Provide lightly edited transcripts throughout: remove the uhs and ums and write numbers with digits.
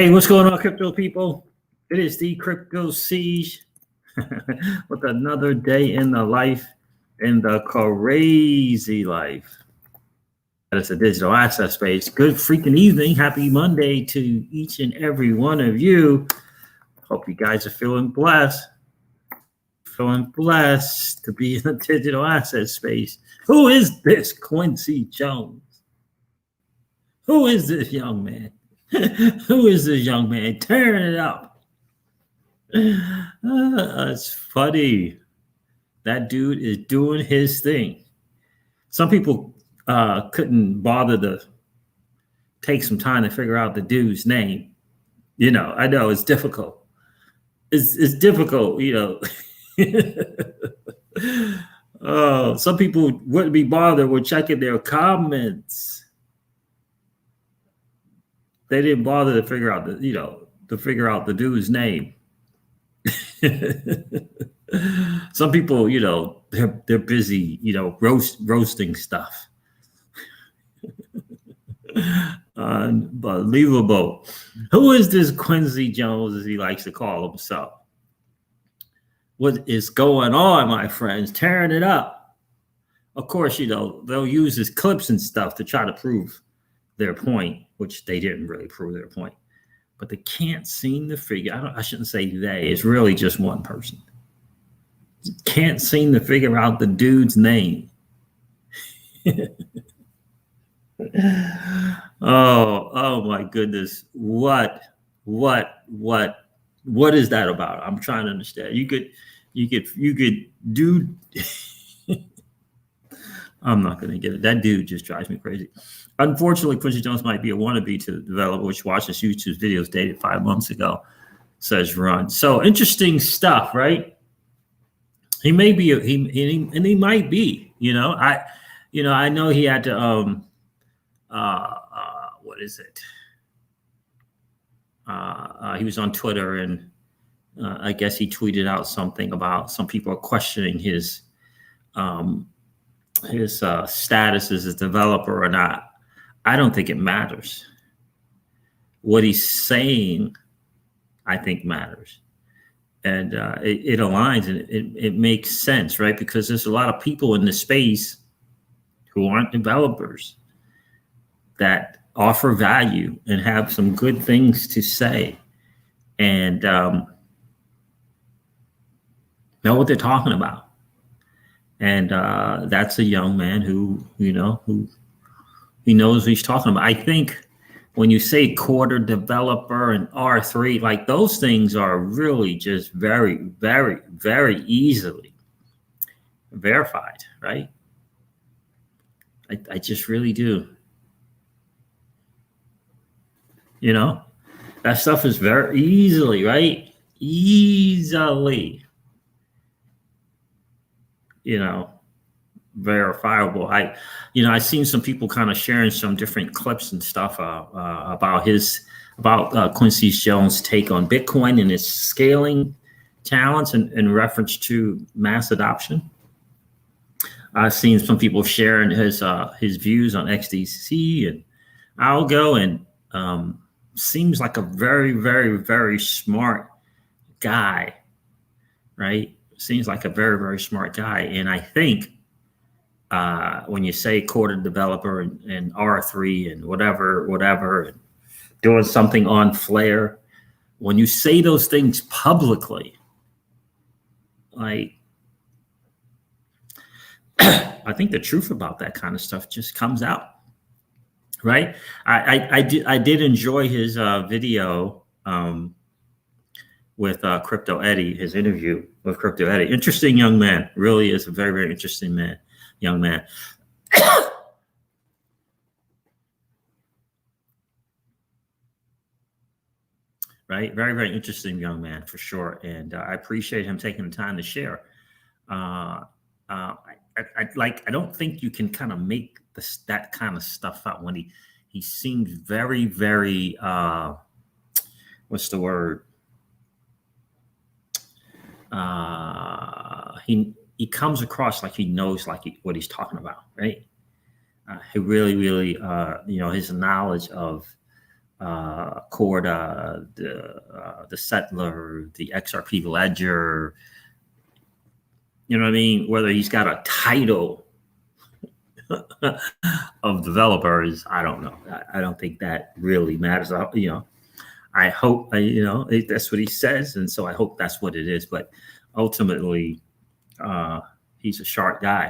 Hey, what's going on, crypto people? It is the Crypto Siege with another day in the life, in the crazy life. That is the digital asset space. Good freaking evening. Happy Monday to each and every one of you. Hope you guys are feeling blessed. Feeling blessed to be in the digital asset space. Who is this Quincy Jones? Who is this young man? Who is this young man? Tearing it up. It's funny. That dude is doing his thing. Some people couldn't bother to take some time to figure out the dude's name. You know, I know it's difficult. It's difficult, you know. Oh, some people wouldn't be bothered with checking their comments. They didn't bother to figure out the dude's name. Some people, you know, they're busy, you know, roasting stuff. Unbelievable. Who is this Quincy Jones, as he likes to call himself? What is going on, my friends? Tearing it up. Of course, you know, they'll use his clips and stuff to try to prove their point, which they didn't really prove their point. But they can't seem to figure, I shouldn't say they, it's really just one person. Can't seem to figure out the dude's name. Oh my goodness. What is that about? I'm trying to understand. You could do I'm not going to get it. That dude just drives me crazy. Unfortunately, Quincy Jones might be a wannabe to the developer, which watches YouTube videos dated 5 months ago, says Run. So interesting stuff, right? He may be, he might be, you know. I know he had to, what is it? He was on Twitter, and I guess he tweeted out something about some people are questioning his status as a developer or not. I don't think it matters. What he's saying, I think, matters. And it aligns and it makes sense, right? Because there's a lot of people in the space who aren't developers that offer value and have some good things to say and know what they're talking about. And that's a young man who he knows what he's talking about. I think when you say quarter developer and R3, like those things are really just very, very, very easily verified, right? I just really do. You know, that stuff is very easily, right? Easily, you know, verifiable. I seen some people kind of sharing some different clips and stuff about Quincy Jones' take on Bitcoin and its scaling talents in reference to mass adoption. I've seen some people sharing his views on XDC and Algo, and seems like a very, very, very smart guy, right? Seems like a very, very smart guy. And I think when you say quarter developer and R3 and whatever, and doing something on Flare, when you say those things publicly, like, I think the truth about that kind of stuff just comes out, right? I did enjoy his video with Crypto Eddie, his interview with Crypto Eddie. Interesting young man, really is a very, very interesting young man. Right, very, very interesting young man for sure, and I appreciate him taking the time to share. I don't think you can kind of make that kind of stuff out when he seems very, very what's the word? He comes across like he knows what he's talking about, right? He really, really, his knowledge of Corda, the Settler, the XRP Ledger. You know what I mean? Whether he's got a title of developers, I don't know. I don't think that really matters. I hope, that's what he says. And so I hope that's what it is. But ultimately, he's a sharp guy.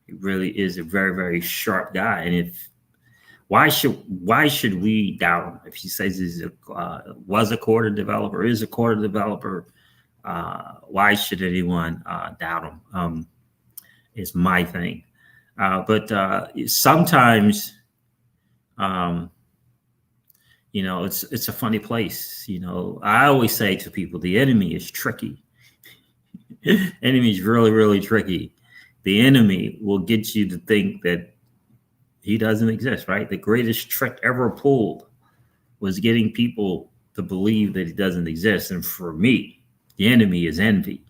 He really is a very, very sharp guy. And why should we doubt him? If he says he's was a Corda developer, is a Corda developer, why should anyone doubt him? Is my thing. But sometimes, it's a funny place. I always say to people, the enemy is tricky. Enemy is really, really tricky. The enemy will get you to think that he doesn't exist, right? The greatest trick ever pulled was getting people to believe that he doesn't exist. And for me, the enemy is envy.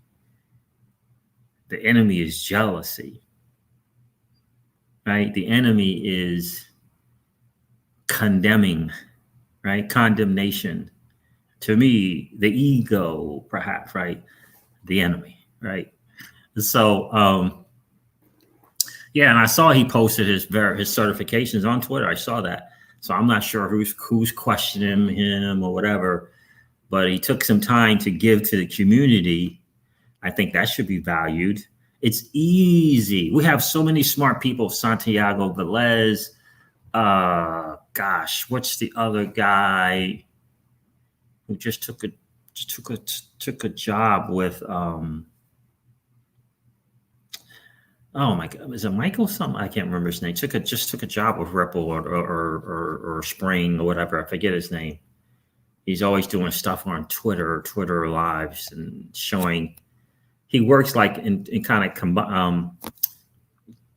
The enemy is jealousy, right? The enemy is condemning, right? Condemnation. To me, the ego, perhaps, right? The enemy, right? So, and I saw he posted his certifications on Twitter. I saw that. So I'm not sure who's questioning him or whatever, but he took some time to give to the community. I think that should be valued. It's easy. We have so many smart people. Santiago Velez. What's the other guy who just took a job with? Oh my God, is it Michael? Something I can't remember his name. Took a job with Ripple or Spring or whatever. I forget his name. He's always doing stuff on Twitter lives and showing. He works like in kind of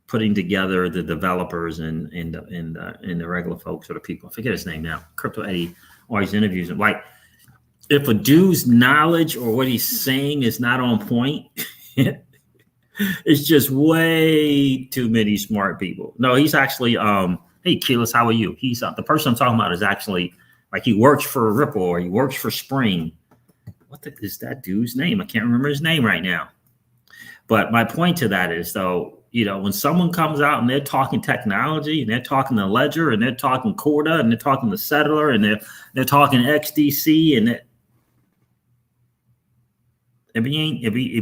putting together the developers and the regular folks or the people. I forget his name now. Crypto Eddie always interviews him. Like, if a dude's knowledge or what he's saying is not on point. It's just way too many smart people. No, he's actually, hey, Keyless, how are you? He's the person I'm talking about is actually like he works for Ripple or he works for Spring. What is that dude's name? I can't remember his name right now. But my point to that is, though, when someone comes out and they're talking technology and they're talking the Ledger and they're talking Corda and they're talking the Settler and they're talking XDC and if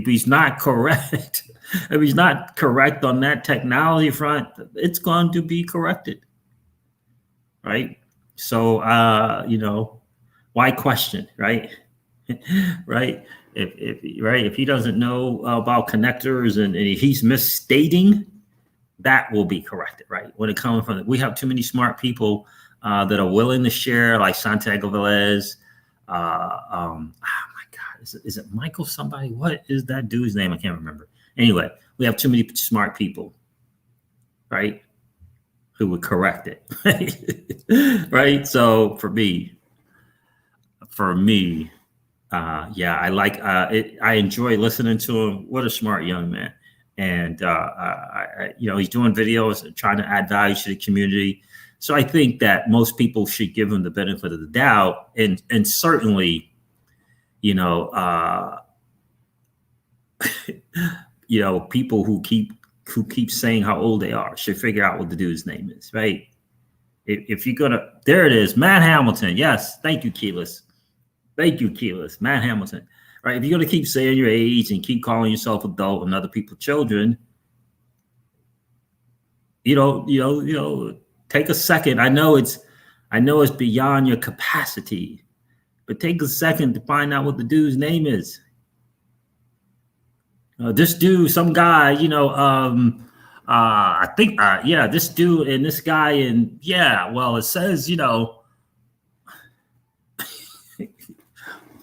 he's not correct, if he's not correct on that technology front, it's going to be corrected, right? So, why question, right? Right? If he doesn't know about connectors and he's misstating, that will be corrected, right? When it comes from, we have too many smart people that are willing to share, like Santiago Velez. Is it Michael somebody? What is that dude's name? I can't remember. Anyway, we have too many smart people, right? Who would correct it, right? So for me, I like it. I enjoy listening to him. What a smart young man. And, he's doing videos, trying to add value to the community. So I think that most people should give him the benefit of the doubt. And certainly, people who keep saying how old they are should figure out what the dude's name is, right? If you're gonna, there it is, Matt Hamilton. Yes, thank you, Keyless. Matt Hamilton, right? If you're gonna keep saying your age and keep calling yourself adult and other people children, take a second. I know it's beyond your capacity. But take a second to find out what the dude's name is. This dude, some guy, I think, this dude and this guy, and well, it says,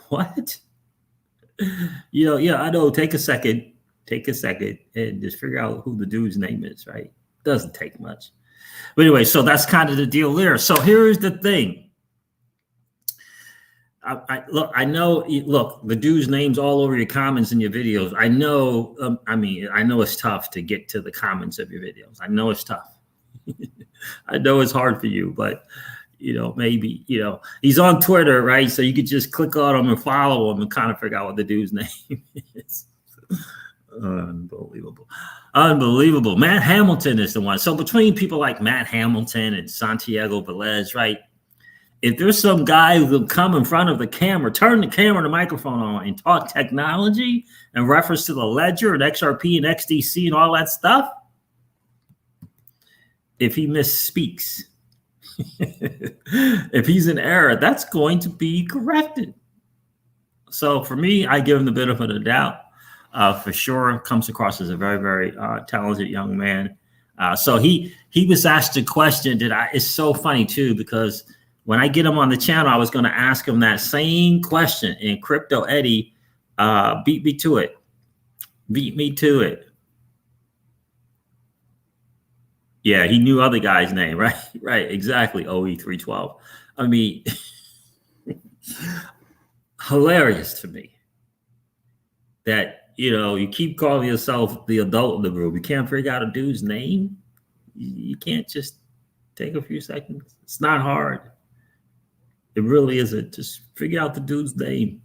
what? I know. Take a second and just figure out who the dude's name is, right? Doesn't take much. But anyway, so that's kind of the deal there. So here's the thing. I know the dude's name's all over your comments and your videos. I know, I know it's tough to get to the comments of your videos. I know it's tough. I know it's hard for you, but maybe, he's on Twitter, right? So you could just click on him and follow him and kind of figure out what the dude's name is. Unbelievable. Matt Hamilton is the one. So between people like Matt Hamilton and Santiago Velez, right? If there's some guy who will come in front of the camera, turn the camera and the microphone on and talk technology in reference to the ledger and XRP and XDC and all that stuff, if he misspeaks, if he's in error, that's going to be corrected. So for me, I give him the benefit of the doubt. For sure, comes across as a very, very talented young man. So he was asked a question that it's so funny too, because when I get him on the channel, I was going to ask him that same question, and Crypto Eddie beat me to it. Yeah, he knew other guy's name, right? Right, exactly. OE312. I mean, hilarious to me that, you keep calling yourself the adult in the group. You can't figure out a dude's name. You can't just take a few seconds. It's not hard. It really isn't. Just figure out the dude's name.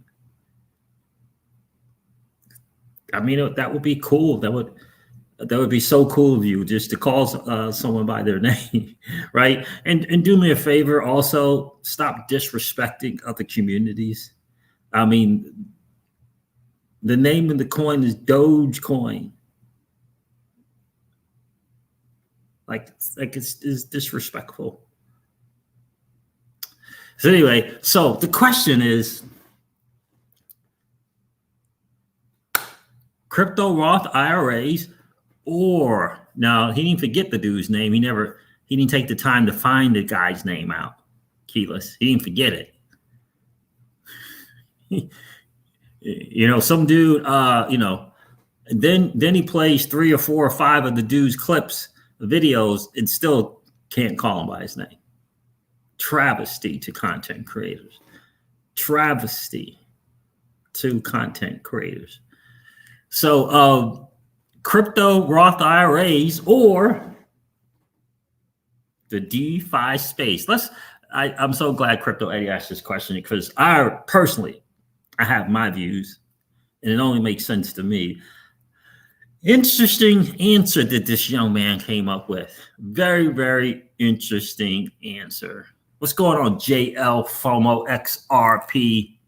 I mean, that would be cool. That would be so cool of you, just to call someone by their name, right? And do me a favor, also stop disrespecting other communities. I mean, the name of the coin is Dogecoin. Like it's disrespectful. So anyway, so the question is, crypto Roth IRAs, or now he didn't forget the dude's name. He didn't take the time to find the guy's name out. Keyless. He didn't forget it. Some dude, then he plays 3 or 4 or 5 of the dude's clips, videos, and still can't call him by his name. Travesty to content creators. Travesty to content creators. So crypto Roth IRAs or the DeFi space. I'm so glad Crypto Eddie asked this question, because I have my views, and it only makes sense to me. Interesting answer that this young man came up with. Very, very interesting answer. What's going on, JL FOMO XRP?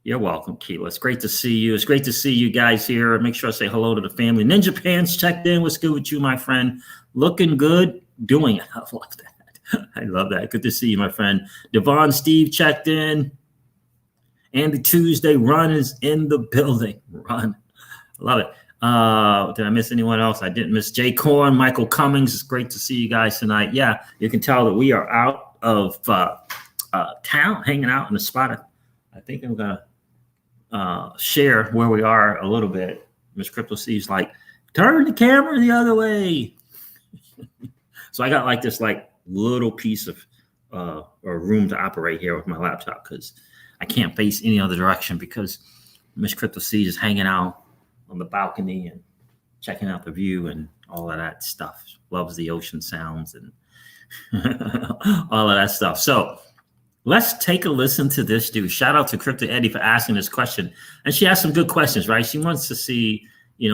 You're welcome, Keela. It's great to see you. It's great to see you guys here. Make sure I say hello to the family. Ninja Pants checked in. What's good with you, my friend? Looking good, doing it. I love that. I love that. Good to see you, my friend. Devon Steve checked in. Andy Tuesday Run is in the building. Run. Love it. Did I miss anyone else? I didn't miss Jay Korn, Michael Cummings. It's great to see you guys tonight. Yeah, you can tell that we are out of town, hanging out in the spot. I think I'm going to share where we are a little bit. Miss Crypto Steve's like, turn the camera the other way. So I got like this little piece of or room to operate here with my laptop, because I can't face any other direction, because Miss Crypto Steve is hanging out on the balcony and checking out the view and all of that stuff. Loves the ocean sounds and all of that stuff. So let's take a listen to this dude. Shout out to Crypto Eddie for asking this question. And she asked some good questions, right? She wants to see,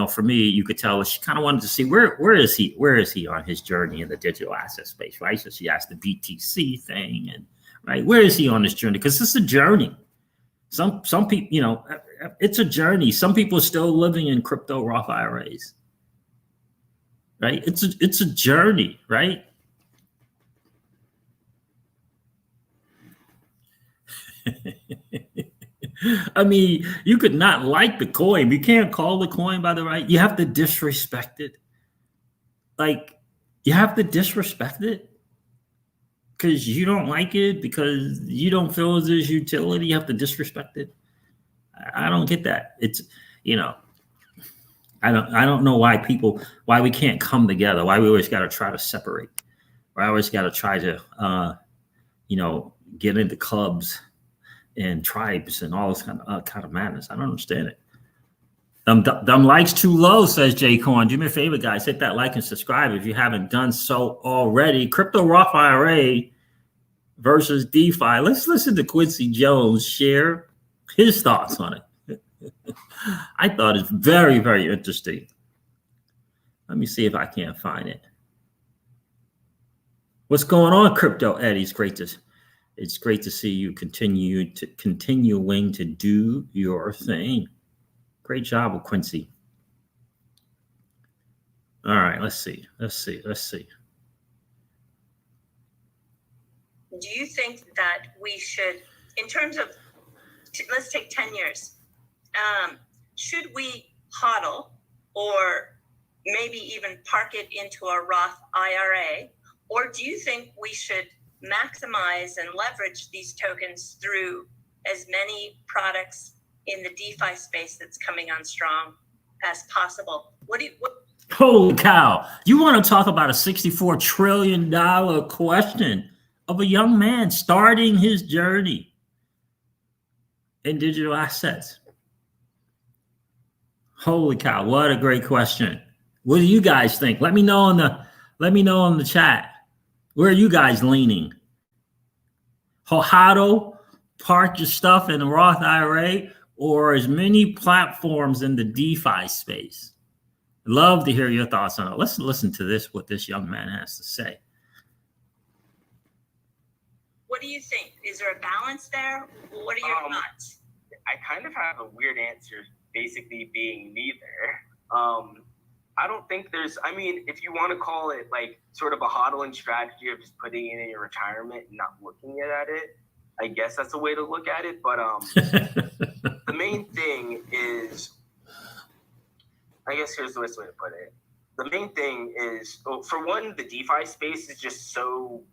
for me, you could tell she kind of wanted to see where is he on his journey in the digital asset space, right? So she asked the BTC thing, and right, where is he on this journey? Because it's a journey. Some people, it's a journey. Some people are still living in crypto Roth IRAs, right? It's a journey, right? I mean, you could not like the coin. You can't call the coin by the right. You have to disrespect it. You have to disrespect it because you don't like it, because you don't feel as there's utility. You have to disrespect it. I don't get that. It's, I don't know why we can't come together. Why we always got to try to separate. Why I always got to try to, get into clubs and tribes and all this kind of madness. I don't understand it. Them likes too low, says Jay Corn. Do me a favor, guys. Hit that like and subscribe if you haven't done so already. Crypto Roth IRA versus DeFi. Let's listen to Quincy Jones share his thoughts on it. I thought it's very, very interesting. Let me see if I can't find it. What's going on, Crypto Eddie? It's great to see you continuing to do your thing. Great job with Quincy. All right, let's see. Do you think that we should, in terms of, let's take 10 years, should we hodl or maybe even park it into a Roth IRA? Or do you think we should maximize and leverage these tokens through as many products in the DeFi space that's coming on strong as possible? Holy cow. You want to talk about a $64 trillion question of a young man starting his journey in digital assets. Holy cow, what a great question. What do you guys think? Let me know in the chat. Where are you guys leaning? Hodl, park your stuff in the Roth IRA, or as many platforms in the DeFi space? Love to hear your thoughts on it. Let's listen to what this young man has to say. What do you think? Is there a balance there? What are your thoughts? I kind of have a weird answer, basically being neither. I don't think there's, I mean, if you want to call it like sort of a hodling strategy of just putting it in your retirement and not looking at it, I guess that's a way to look at it. But the main thing is, I guess here's the best way to put it. The main thing is, for one, the DeFi space is just so,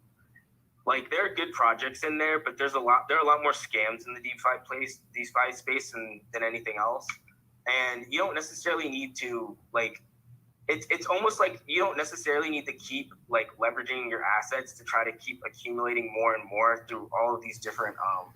like, there are good projects in there, but there are a lot more scams in the DeFi space than anything else. And you don't necessarily need to, like, it's almost like you don't necessarily need to keep like leveraging your assets to try to keep accumulating more and more through all of these different I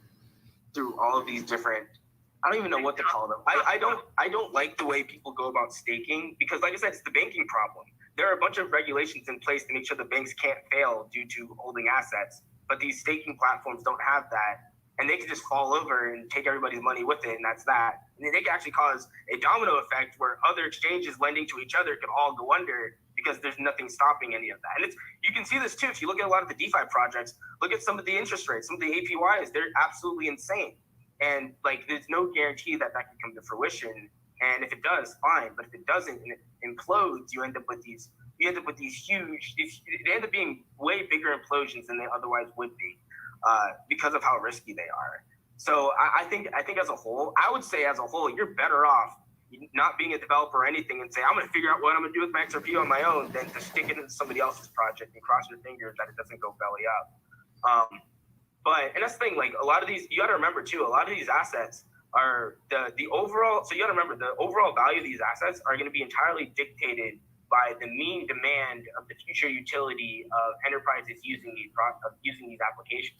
don't even know what to call them. I don't like the way people go about staking because, like I said, it's the banking problem. There are a bunch of regulations in place to make sure the banks can't fail due to holding assets, but these staking platforms don't have that. And they can just fall over and take everybody's money with it, and that's that. And they can actually cause a domino effect where other exchanges lending to each other could all go under because there's nothing stopping any of that. And you can see this too. If you look at a lot of the DeFi projects, look at some of the interest rates, some of the APYs, they're absolutely insane. And like, there's no guarantee that can come to fruition. And if it does, fine. But if it doesn't and it implodes, you end up with these huge, they end up being way bigger implosions than they otherwise would be. Because of how risky they are. So I think as a whole, I would say as a whole, you're better off not being a developer or anything and say, I'm going to figure out what I'm going to do with my XRP on my own than to stick it into somebody else's project and cross your fingers that it doesn't go belly up. And that's the thing, like a lot of these, you got to remember too, a lot of these assets are the overall, so you got to remember the overall value of these assets are going to be entirely dictated by the mean demand of the future utility of enterprises using these applications.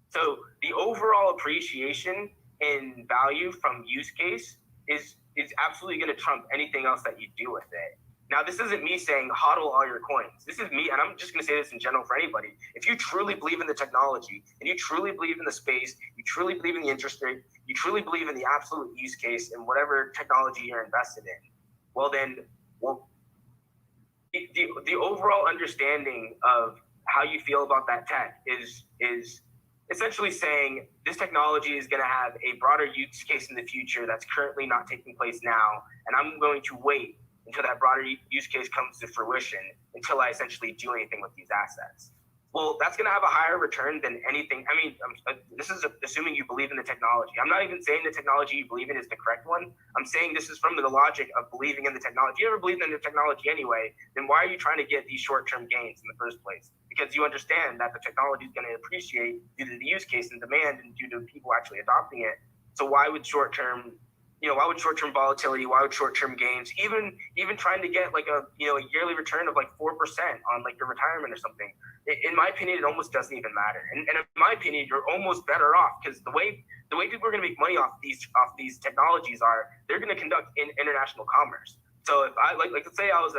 So the overall appreciation in value from use case is absolutely going to trump anything else that you do with it. Now, this isn't me saying hodl all your coins. This is me, and I'm just going to say this in general for anybody. If you truly believe in the technology, and you truly believe in the space, you truly believe in the interest rate, you truly believe in the absolute use case and whatever technology you're invested in, the overall understanding of how you feel about that tech is essentially saying this technology is going to have a broader use case in the future that's currently not taking place now, and I'm going to wait until that broader use case comes to fruition until I essentially do anything with these assets. Well, that's going to have a higher return than anything. I mean, this is assuming you believe in the technology. I'm not even saying the technology you believe in is the correct one. I'm saying this is from the logic of believing in the technology. If you ever believed in the technology anyway, then why are you trying to get these short-term gains in the first place? Because you understand that the technology is going to appreciate due to the use case and demand and due to people actually adopting it. So why would short-term volatility, why would short-term gains, even trying to get like a yearly return of like 4% on like your retirement or something, in my opinion, it almost doesn't even matter. And in my opinion, you're almost better off because the way the way people are going to make money off these technologies are they're going to conduct international commerce. So if I like let's say I was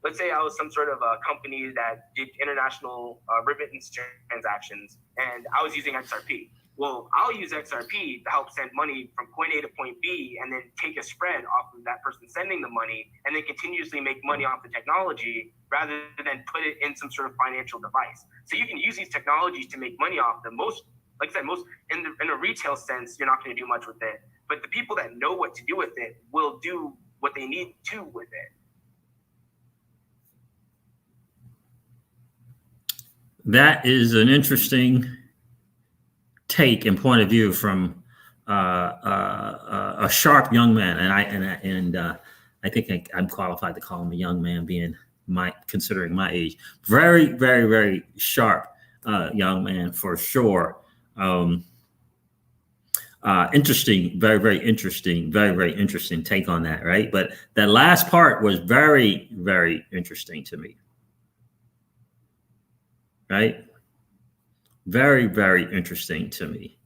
let's say I was some sort of a company that did international remittance transactions, and I was using XRP. Well, I'll use XRP to help send money from point A to point B, and then take a spread off of that person sending the money, and then continuously make money off the technology rather than put it in some sort of financial device. So you can use these technologies to make money off them. Most, like I said, most in a retail sense, you're not going to do much with it. But the people that know what to do with it will do what they need to with it. That is an interesting take and point of view from a sharp young man, and I think I'm qualified to call him a young man, being considering my age. Very, very, very sharp young man for sure. Interesting, very, very interesting, very, very interesting take on that, right? But that last part was very, very interesting to me. Right? Very, very interesting to me.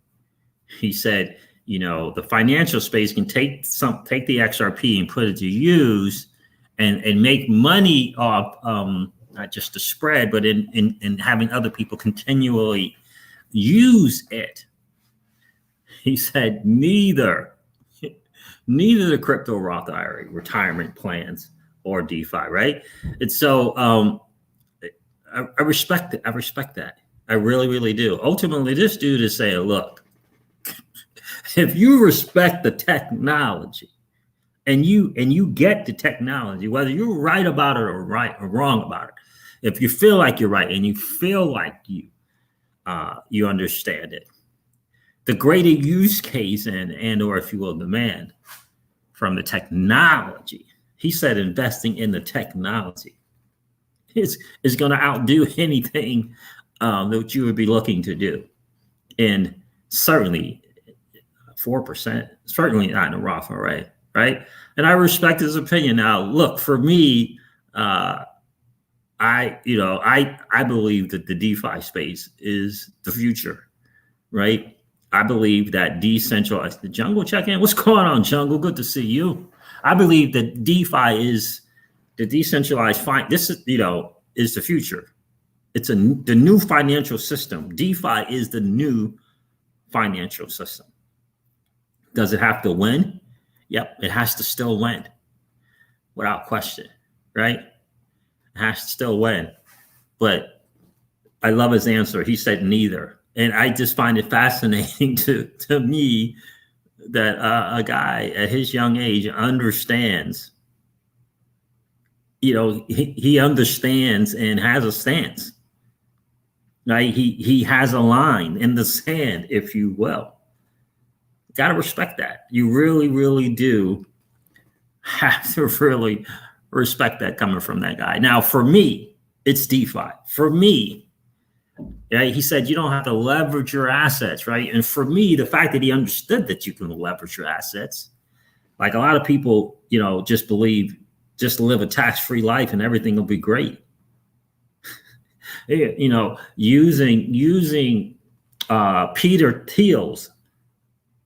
He said, you know, the financial space can take the XRP and put it to use and make money off not just the spread, but in having other people continually use it. He said neither the crypto Roth IRA, retirement plans, or DeFi, right? And so I respect it. I respect that. I really, really do. Ultimately, this dude is saying, look, if you respect the technology and you get the technology, whether you're right about it or wrong about it, if you feel like you're right and you feel like you understand it, the greater use case and or if you will, demand from the technology, he said investing in the technology is going to outdo anything that you would be looking to do. And certainly 4%, certainly not in a Roth IRA, right? And I respect his opinion. Now, look, for me, I believe that the DeFi space is the future, right? I believe that decentralized, the Jungle check-in. What's going on, Jungle? Good to see you. I believe that DeFi is the decentralized this is, is the future. It's the new financial system. DeFi is the new financial system. Does it have to win? Yep, it has to still win, without question, right? It has to still win. But I love his answer. He said neither. And I just find it fascinating to me that a guy at his young age understands, he understands and has a stance. Right? He has a line in the sand, if you will. Got to respect that. You really, really do have to really respect that coming from that guy. Now, for me, it's DeFi. For me, right? He said you don't have to leverage your assets, right? And for me, the fact that he understood that you can leverage your assets, like a lot of people, just believe just live a tax-free life and everything will be great. Using Peter Thiel's.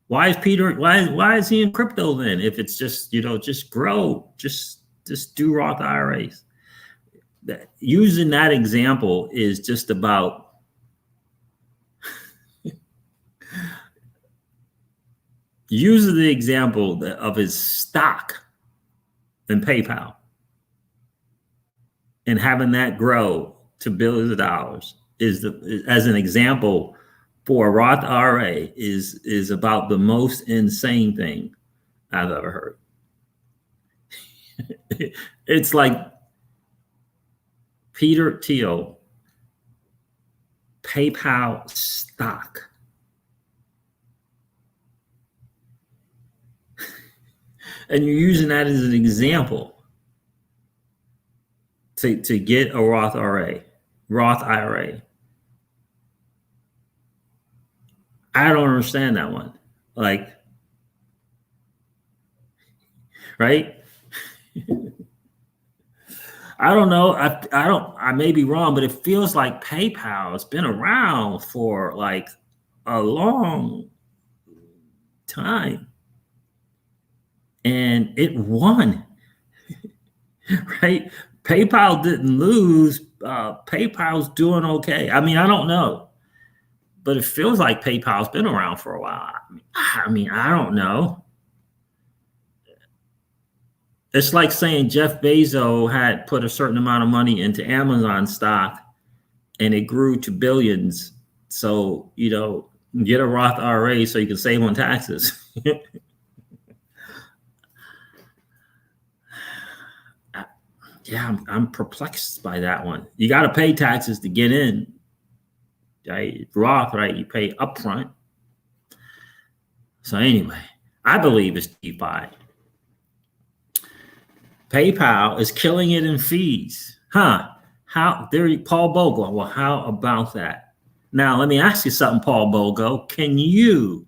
Why is he in crypto then? If it's just, just grow, just do Roth IRAs. Using that example is just about using the example of his stock in PayPal and having that grow to billions of dollars as an example for a Roth IRA is about the most insane thing I've ever heard. It's like Peter Thiel, PayPal stock. And you're using that as an example to get a Roth IRA. I don't understand that one. Like, right? I don't know. I may be wrong, but it feels like PayPal has been around for like a long time. And it won, right? PayPal didn't lose. PayPal's doing okay. I mean, I don't know, but it feels like PayPal's been around for a while. I mean, I don't know. It's like saying Jeff Bezos had put a certain amount of money into Amazon stock and it grew to billions. So, you know, get a Roth IRA so you can save on taxes. Yeah, I'm perplexed by that one. You got to pay taxes to get in, right? Roth, right? You pay upfront. So anyway, I believe it's DeFi. PayPal is killing it in fees. How there, Paul Bogle. Well, how about that? Now, let me ask you something, Paul Bogle. Can you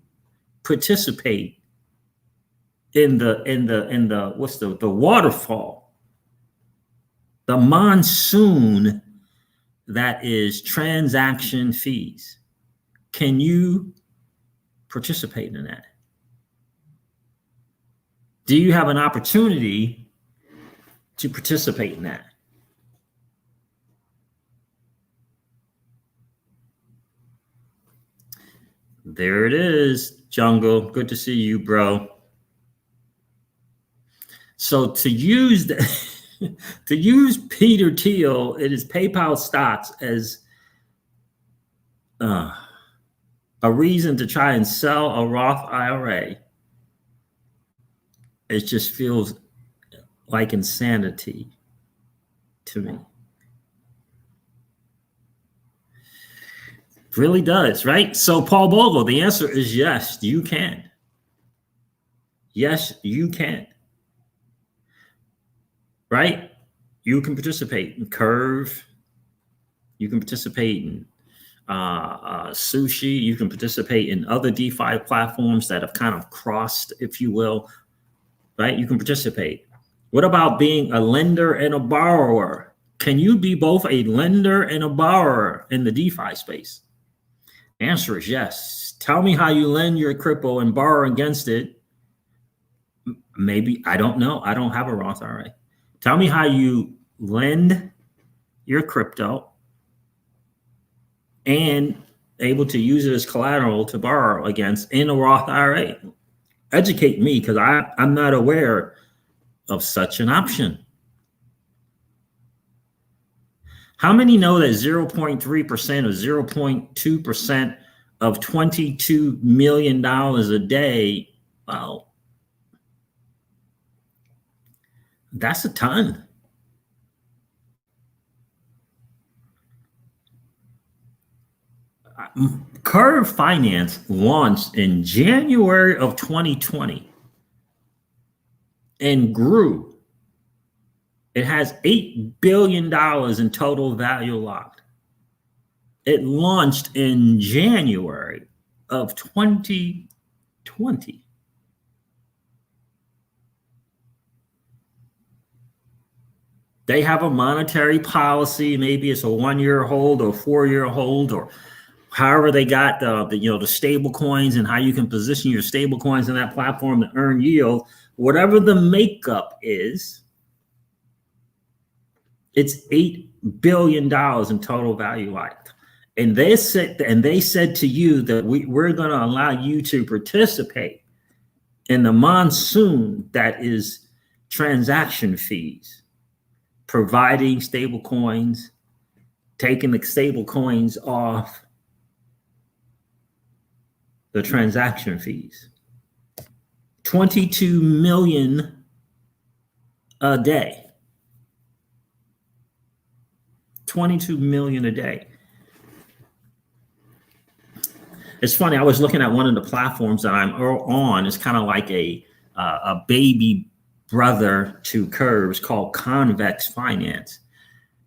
participate in the what's the waterfall? The monsoon that is transaction fees. Can you participate in that? Do you have an opportunity to participate in that? There it is, Jungle. Good to see you, bro. So to use to use Peter Thiel, it is PayPal stocks as a reason to try and sell a Roth IRA. It just feels like insanity to me. It really does, right? So Paul Bogle, the answer is yes, you can. Yes, you can. Right? You can participate in Curve. You can participate in Sushi. You can participate in other DeFi platforms that have kind of crossed, if you will. Right? You can participate. What about being a lender and a borrower? Can you be both a lender and a borrower in the DeFi space? The answer is yes. Tell me how you lend your crypto and borrow against it. Maybe, I don't know. I don't have a Roth IRA. Tell me how you lend your crypto and able to use it as collateral to borrow against in a Roth IRA. Educate me, because I'm not aware of such an option. How many know that 0.3% or 0.2% of $22 million a day? Well, that's a ton. Curve Finance launched in January of 2020 and grew. It has $8 billion in total value locked. It launched in January of 2020. They have a monetary policy. Maybe it's a 1-year hold or 4-year hold, or however they got the stable coins and how you can position your stable coins in that platform to earn yield. Whatever the makeup is, it's $8 billion in total value locked. And they said to you that we're going to allow you to participate in the monsoon that is transaction fees. Providing stable coins, taking the stable coins off the transaction fees. 22 million a day. 22 million a day. It's funny, I was looking at one of the platforms that I'm on. It's kind of like a baby brother to Curves called Convex Finance.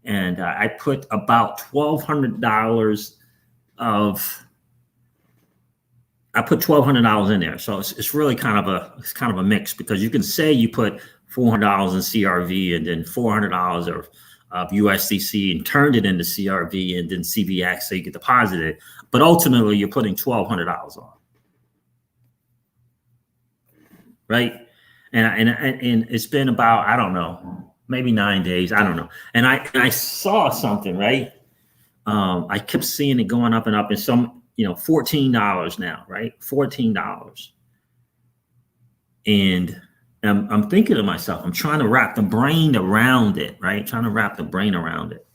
And I put about $1,200 in there. So it's really kind of a mix, because you can say you put $400 in CRV and then $400 of USDC and turned it into CRV and then CBX so you can deposit it. But ultimately you're putting $1,200 on. right? And it's been about, I don't know, maybe 9 days, I don't know. And I saw something, right? I kept seeing it going up and up, and some, $14 now, right? $14. And I'm thinking to myself, I'm trying to wrap the brain around it, right? Trying to wrap the brain around it,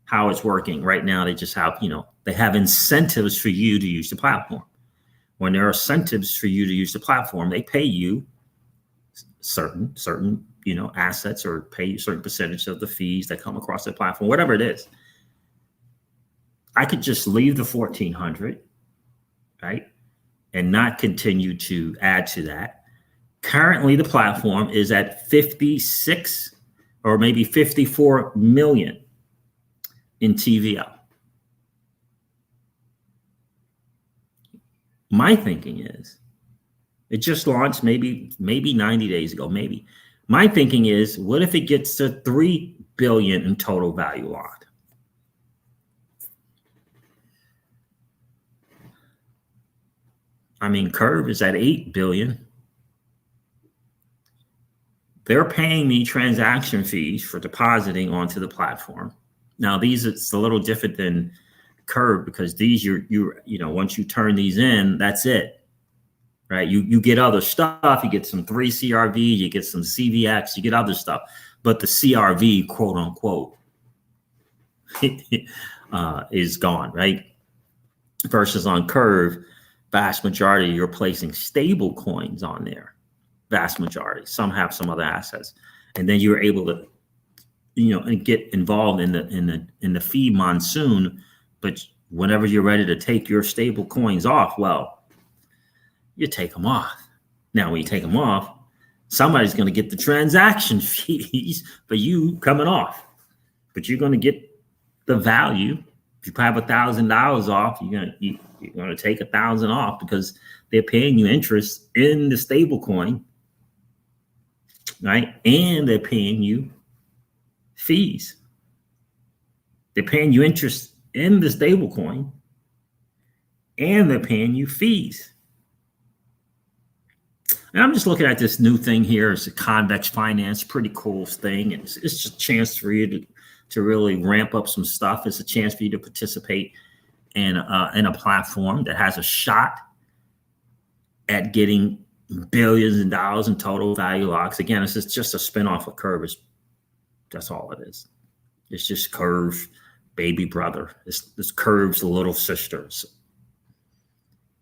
how it's working. Right now, they just have, they have incentives for you to use the platform. When there are incentives for you to use the platform, they pay you certain, assets, or pay you certain percentage of the fees that come across the platform, whatever it is. I could just leave the 1,400, right? And not continue to add to that. Currently, the platform is at 56 or maybe 54 million in TVL. My thinking is, it just launched maybe 90 days ago, maybe. My thinking is, what if it gets to 3 billion in total value locked? I mean, Curve is at 8 billion. They're paying me transaction fees for depositing onto the platform. Now, it's a little different than Curve, because these, once you turn these in, that's it, right? You get other stuff. You get some 3 CRV, you get some CVX, you get other stuff. But the CRV, quote unquote, is gone, right? Versus on Curve, vast majority, you're placing stable coins on there. Vast majority. Some have some other assets, and then you're able to, and get involved in the fee monsoon. But whenever you're ready to take your stable coins off, well, you take them off. Now, when you take them off, somebody's going to get the transaction fees for you coming off, but you're going to get the value. If you have $1,000 off, you're going to take 1,000 off, because they're paying you interest in the stable coin, right? And they're paying you fees. They're paying you interest in the stable coin, and they're paying you fees. And I'm just looking at this new thing here. It's a Convex Finance, pretty cool thing. It's just a chance for you to really ramp up some stuff. It's a chance for you to participate in a platform that has a shot at getting billions of dollars in total value locks. Again, it's just a spinoff of Curve. That's all it is. It's just Curve baby brother. It's Curve's little sisters.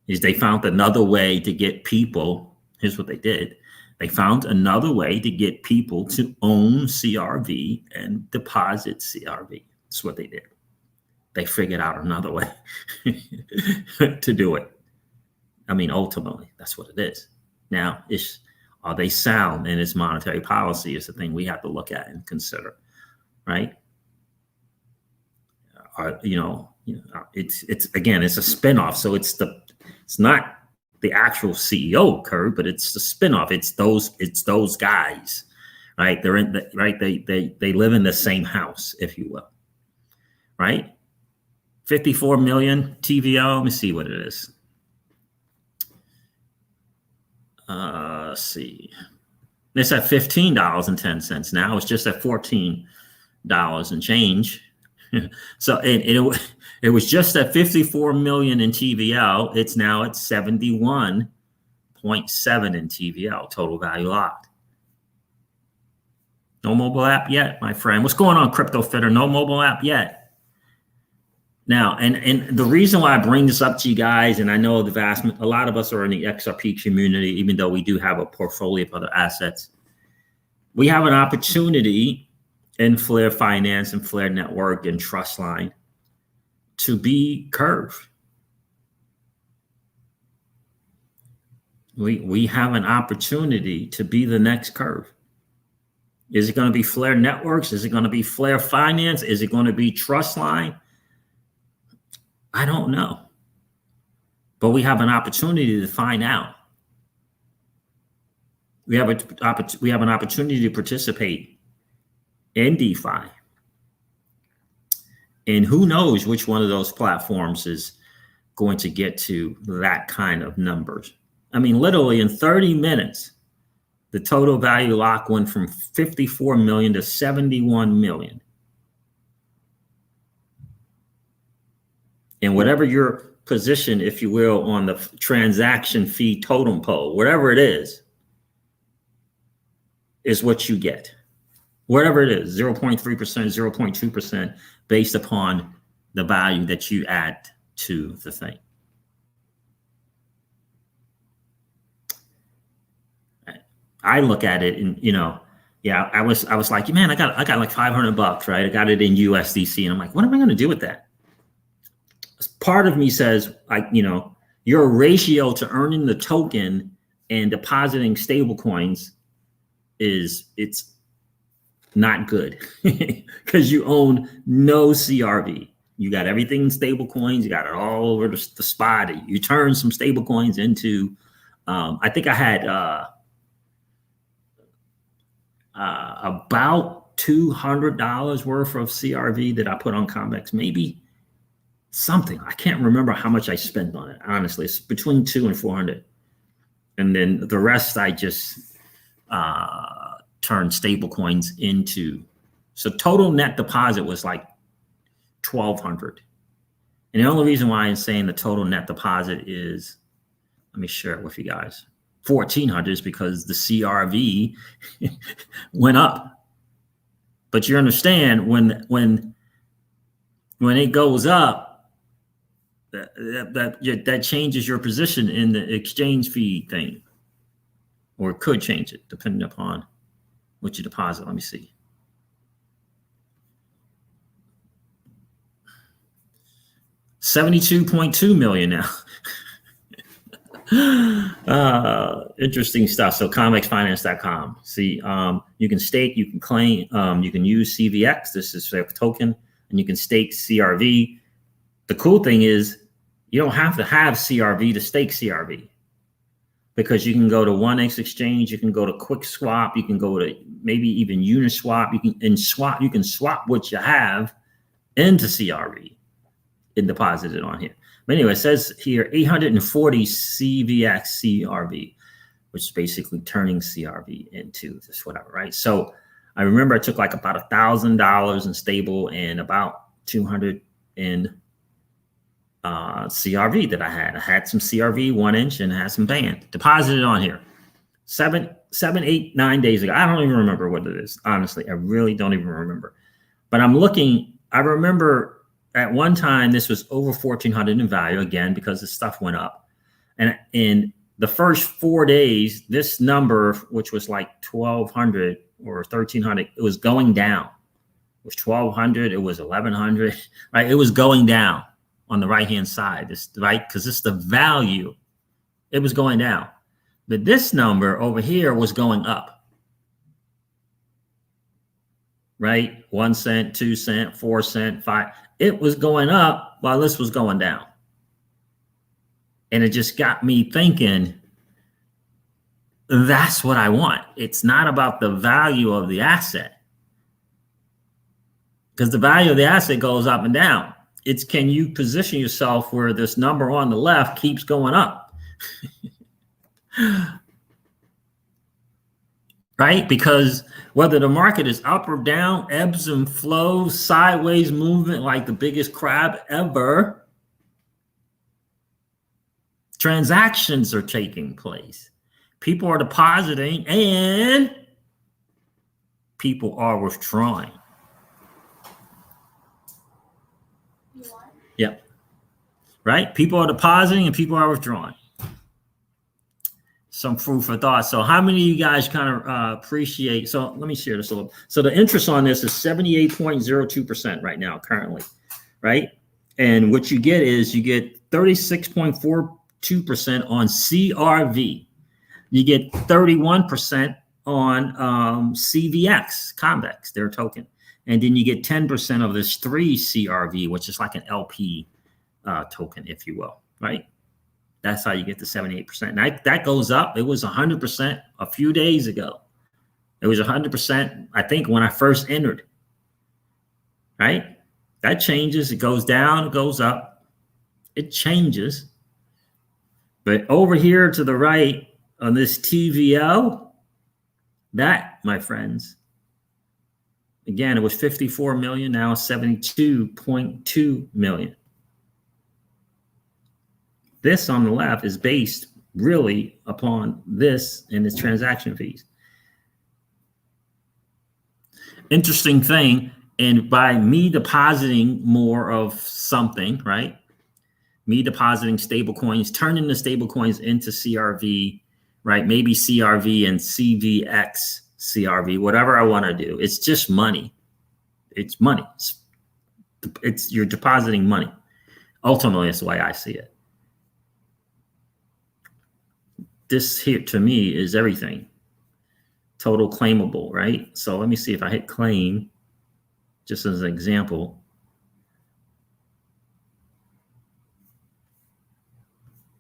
They found another way to get people. Here's what they did. They found another way to get people to own CRV and deposit CRV. That's what they did. They figured out another way to do it. I mean, ultimately, that's what it is. Now, are they sound in its monetary policy is the thing we have to look at and consider, right? It's again, it's a spinoff, so it's not the actual CEO Curve, but it's the spinoff. It's those guys, right? They're in the right. They live in the same house, if you will, right? 54 million TVL. Let me see what it is. Let's see. It's at $15.10 now. It's just at $14 and change. So it was just at 54 million in TVL. It's now at 71.7 in TVL, total value locked. No mobile app yet, my friend. What's going on, Crypto Fitter? No mobile app yet. Now, and the reason why I bring this up to you guys, and I know a lot of us are in the XRP community, even though we do have a portfolio of other assets, we have an opportunity in Flare Finance and Flare Network and Trustline to be Curve. We have an opportunity to be the next Curve. Is it going to be Flare Networks? Is it going to be Flare Finance? Is it going to be Trustline? I don't know, but we have an opportunity to find out. We have an opportunity to participate in DeFi, and who knows which one of those platforms is going to get to that kind of numbers. I mean, literally in 30 minutes, The total value lock went from 54 million to 71 million. And whatever your position, if you will, on the transaction fee totem pole, whatever it is what you get. Whatever it is, 0.3%, 0.2%, based upon the value that you add to the thing. I look at it and, you know, yeah, I was like, man, I got like $500, right? I got it in USDC, and I'm like, what am I going to do with that? Part of me says, like, you know, your ratio to earning the token and depositing stable coins it's not good because you own no CRV. You got everything in stable coins. You got it all over the spot. You turn some stable coins into, I think I had about $200 worth of CRV that I put on Convex, maybe something. I can't remember how much I spent on it. Honestly, it's between $200 and $400. And then the rest I just turned stable coins into. So total net deposit was like $1,200. And the only reason why I'm saying the total net deposit is, let me share it with you guys, $1,400 is because the CRV went up. But you understand when it goes up, that changes your position in the exchange fee thing, or it could change it depending upon what you deposit. Let me see. $72.2 million now. Interesting stuff. So convexfinance.com. See, you can stake, you can claim, you can use CVX. This is their token, and you can stake CRV. The cool thing is you don't have to have CRV to stake CRV, because you can go to 1x exchange, you can go to Quick Swap, you can go to maybe even Uniswap. You can swap what you have into CRV and deposit it on here. But anyway, it says here 840 CVX CRV, which is basically turning CRV into this whatever, right? So I remember I took like about $1,000 in stable and about 200 in CRV that I had. I had some CRV 1 inch and I had some band deposited on here 7, 8, 9 days ago. I don't even remember what it is. Honestly, I really don't even remember. But I'm looking, I remember at one time this was over 1,400 in value, again, because the stuff went up. And in the first 4 days, this number, which was like 1,200 or 1,300, it was going down. It was 1,200, it was 1,100, right? It was going down on the right-hand side, this, right? Because it's the value. It was going down. But this number over here was going up, right? 1 cent, 2 cent, 4 cent, 5. It was going up while this was going down. And it just got me thinking, that's what I want. It's not about the value of the asset, because the value of the asset goes up and down. It's, can you position yourself where this number on the left keeps going up? Right? Because whether the market is up or down, ebbs and flows, sideways movement like the biggest crab ever, transactions are taking place. People are depositing and people are withdrawing. Yep. Right? People are depositing and people are withdrawing. Some food for thought. So how many of you guys kind of appreciate? So let me share this a little. So the interest on this is 78.02% right now, currently, right? And what you get is you get 36.42% on CRV. You get 31% on CVX, Convex, their token. And then you get 10% of this 3 CRV, which is like an LP token, if you will, right? That's how you get the 78%. And that goes up. It was 100% a few days ago. It was 100%, I think, when I first entered, right? That changes. It goes down, it goes up. It changes. But over here to the right on this TVL, That, my friends, again, it was 54 million, now 72.2 million. This on the left is based really upon this and its transaction fees. Interesting thing, and by me depositing more of something, right? Me depositing stable coins, turning the stable coins into CRV, right? Maybe CRV and CVX CRV, whatever I want to do. It's just money. It's money. It's you're depositing money. Ultimately, that's the way I see it. This here to me is everything. Total claimable, right? So let me see if I hit claim, just as an example.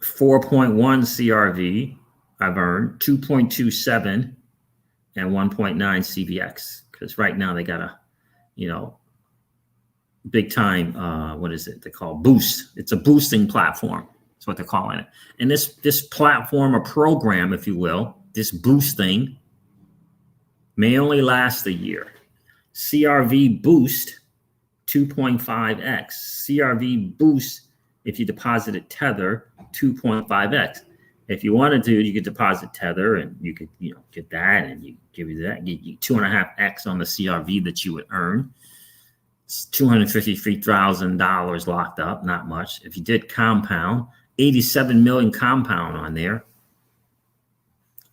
4.1 CRV I've earned, 2.27 and 1.9 CVX, because right now they got a, big time, what is it they call boost? It's a boosting platform. That's what they're calling it. And this platform or program, if you will, this boosting may only last a year. CRV boost 2.5x. CRV boost, if you deposit at Tether, 2.5x. If you wanted to, you could deposit Tether and you could, get that, and you give you that, get you 2.5x on the CRV that you would earn. It's $253,000 locked up, not much. If you did compound, 87 million compound on there,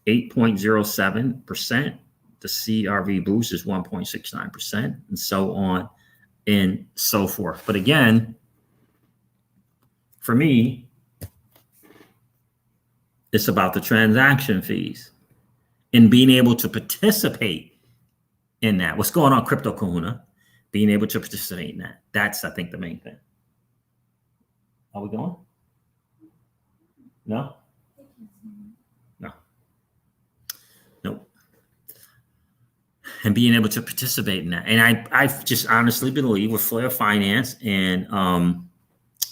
8.07%. The CRV boost is 1.69%, and so on and so forth. But again, for me, it's about the transaction fees and being able to participate in that. What's going on, Crypto Kahuna? Being able to participate in that. That's, I think, the main thing. Are we going? No? No. Nope. And being able to participate in that. And I just honestly believe with Flare Finance and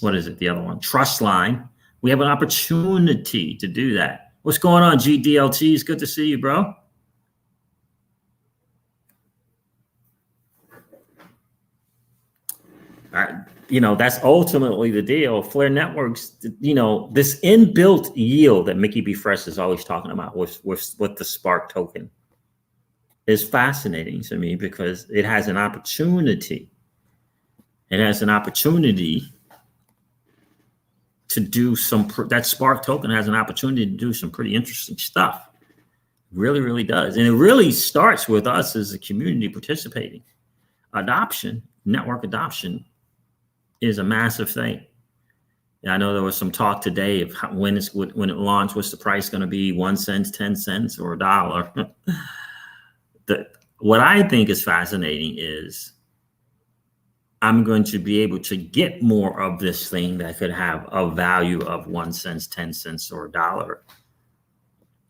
what is it? The other one, Trustline, we have an opportunity to do that. What's going on, GDLT? It's good to see you, bro. That's ultimately the deal. Flare Networks, this inbuilt yield that Mickey B. Fresh is always talking about with the Spark token is fascinating to me because it has an opportunity. It has an opportunity to do that Spark token has an opportunity to do some pretty interesting stuff. Really, really does. And it really starts with us as a community participating. Adoption, network adoption is a massive thing. And I know there was some talk today of when it launched, what's the price going to be, 1 cent, 10 cents, or $1. What I think is fascinating is I'm going to be able to get more of this thing that could have a value of 1 cent, 10 cents, or $1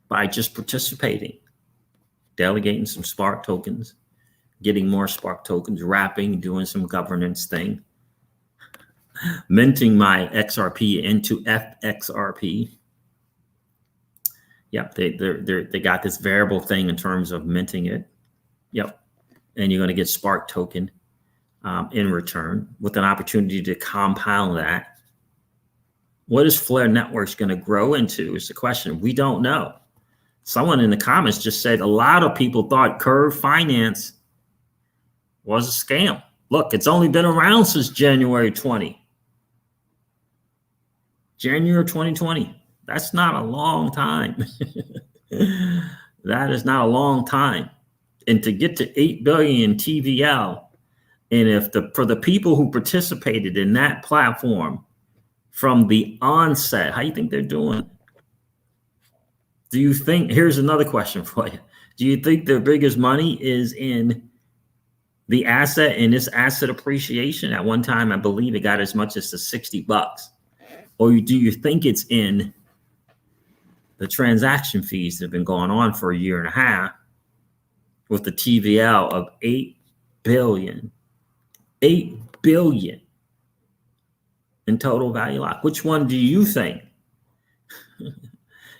by just participating, delegating some Spark tokens, getting more Spark tokens, wrapping, doing some governance thing, minting my XRP into FXRP. Yep, they got this variable thing in terms of minting it. Yep, and you're going to get Spark token in return with an opportunity to compound that. What is Flare Networks going to grow into is the question. We don't know. Someone in the comments just said a lot of people thought Curve Finance was a scam. Look, it's only been around since January 20. January 2020. That's not a long time. That is not a long time. And to get to 8 billion TVL, and for the people who participated in that platform from the onset, how do you think they're doing? Do you think, here's another question for you. Do you think their biggest money is in the asset and this asset appreciation? At one time, I believe it got as much as to $60. Or do you think it's in the transaction fees that have been going on for a year and a half with the TVL of 8 billion? 8 billion in total value lock. Which one do you think?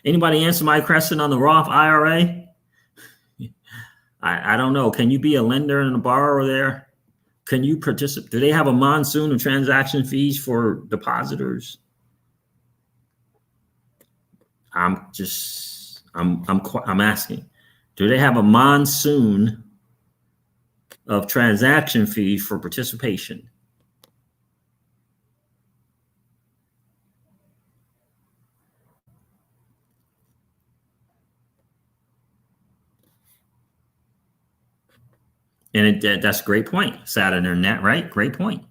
Anybody answer my question on the Roth IRA? I don't know. Can you be a lender and a borrower there? Can you participate? Do they have a monsoon of transaction fees for depositors? I'm asking. Do they have a monsoon of transaction fees for participation? And that's a great point. Saturn or net, right? Great point.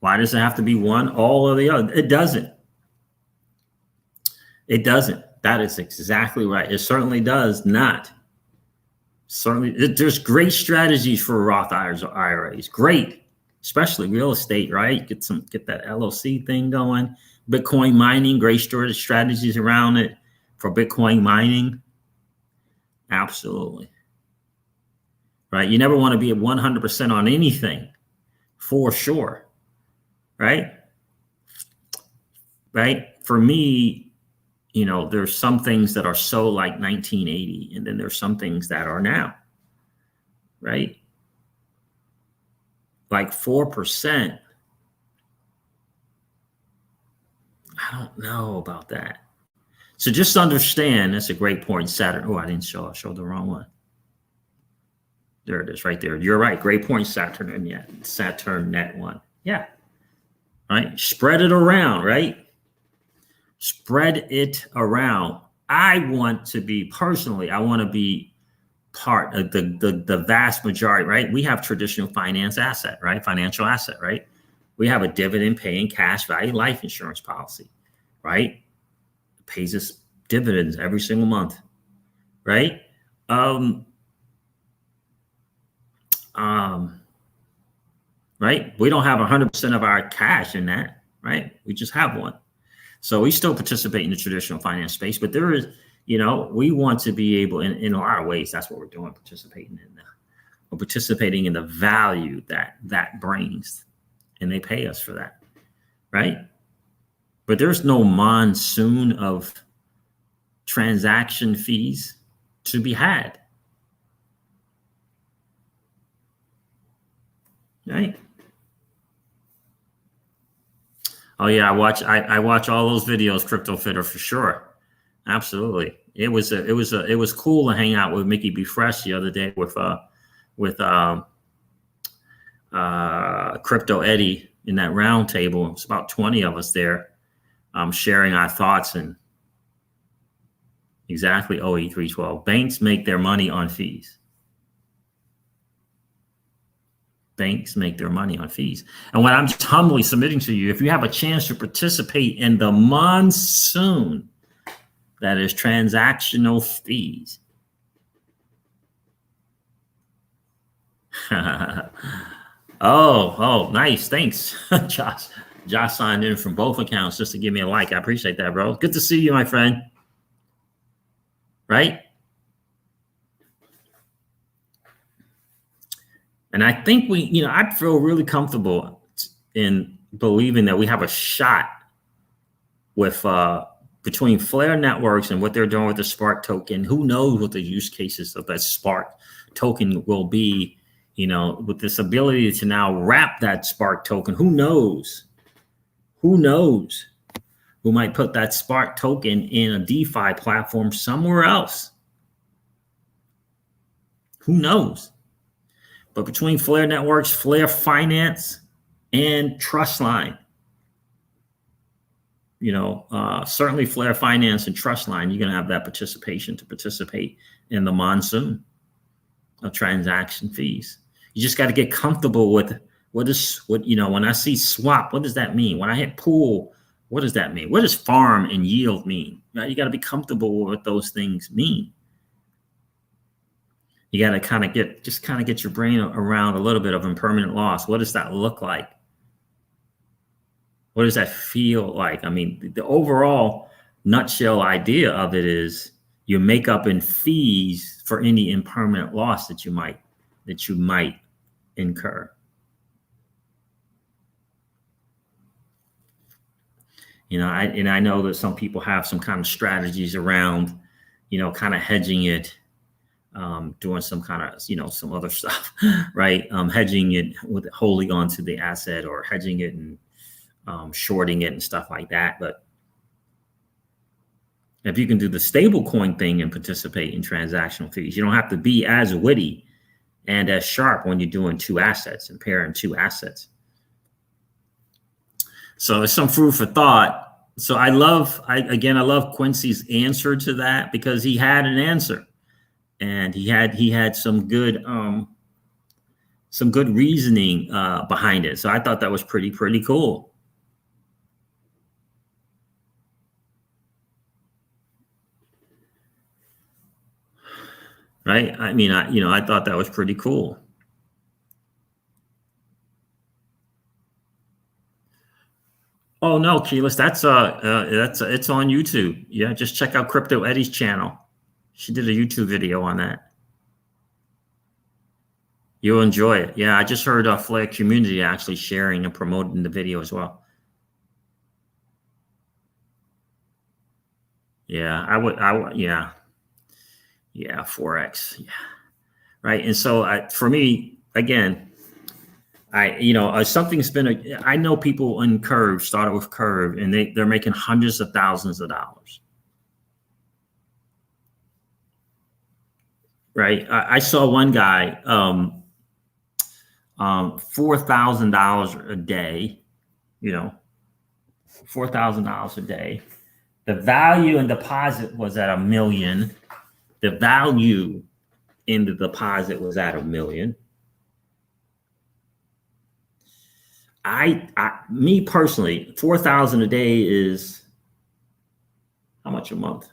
Why does it have to be one, all of the other? It doesn't. It doesn't. That is exactly right. It certainly does not. Certainly, there's great strategies for Roth IRAs. Great, especially real estate, right? Get that LLC thing going. Bitcoin mining, great strategies around it for Bitcoin mining. Absolutely. Right? You never want to be at 100% on anything, for sure. Right? Right? For me, there's some things that are so like 1980, and then there's some things that are now. Right? Like 4%. I don't know about that. So just understand, that's a great point. Saturn. Oh, I showed the wrong one. There it is right there. You're right. Great point, Saturn and yet Saturn net one. Yeah. Right. Spread it around, right? Spread it around. I want to be part of the vast majority, right? We have traditional financial asset, right? We have a dividend paying cash value life insurance policy, right? It pays us dividends every single month, right? Right? We don't have 100% of our cash in that, right? We just have one. So we still participate in the traditional finance space, but there is, we want to be able, in a lot of ways, that's what we're doing, participating in the value that brings, and they pay us for that, right? But there's no monsoon of transaction fees to be had, right? Oh yeah, I watch all those videos, Crypto Fitter, for sure. Absolutely. It was cool to hang out with Mickey B. Fresh the other day with Crypto Eddie in that round table. It's about 20 of us there, sharing our thoughts. And exactly, OE312. Banks make their money on fees. Banks make their money on fees. And what I'm just humbly submitting to you, if you have a chance to participate in the monsoon that is transactional fees. Oh, nice. Thanks, Josh. Josh signed in from both accounts just to give me a like. I appreciate that, bro. Good to see you, my friend. Right? And I think I feel really comfortable in believing that we have a shot with between Flare Networks and what they're doing with the Spark token. Who knows what the use cases of that Spark token will be, with this ability to now wrap that Spark token. Who knows? Who might put that Spark token in a DeFi platform somewhere else? Who knows? But between Flare Networks, Flare Finance, and Trustline, certainly Flare Finance and Trustline, you're going to have that participation to participate in the monsoon of transaction fees. You just got to get comfortable with when I see swap, what does that mean? When I hit pool, what does that mean? What does farm and yield mean? Right? You got to be comfortable with what those things mean. You got to kind of get your brain around a little bit of impermanent loss. What does that look like? What does that feel like? I mean, the overall nutshell idea of it is you make up in fees for any impermanent loss that you might incur. I know that some people have some kind of strategies around, kind of hedging it. doing some kind of, some other stuff, right? Hedging it with holding on to the asset, or hedging it and shorting it and stuff like that. But if you can do the stable coin thing and participate in transactional fees, you don't have to be as witty and as sharp when you're doing two assets and pairing two assets. So it's some food for thought. So I love Quincy's answer to that, because he had an answer, and he had some good reasoning behind it. So I thought that was pretty cool. Right? I mean, I thought that was pretty cool. Oh no, Keyless, it's on YouTube. Yeah, just check out Crypto Eddie's channel. She did a YouTube video on that. You'll enjoy it. Yeah, I just heard Flair Community actually sharing and promoting the video as well. Yeah, I would, yeah, Forex, yeah, right. And so for me, again, something's been, I know people in Curve started with Curve, and they're making hundreds of thousands of dollars. Right. I saw one guy, $4,000 a day, $4,000 a day. The value in deposit was at $1 million. The value in the deposit was at $1 million. Me personally, 4,000 a day is how much a month?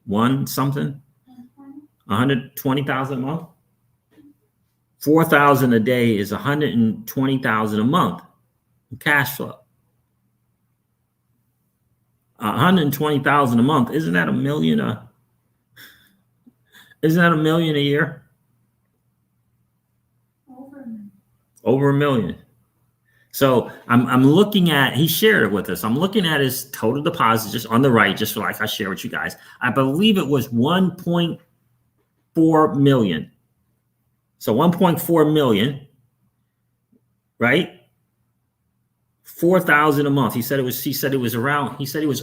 One something? 120,000 a month. 4,000 a day is 120,000 a month in cash flow. 120,000 a month, isn't that $1 million? Isn't that $1 million a year? Over $1 million. So I'm looking at, he shared it with us. I'm looking at his total deposit just on the right, just like I share with you guys. I believe it was 1.4 million. So 1.4 million, right? 4,000 a month. He said it was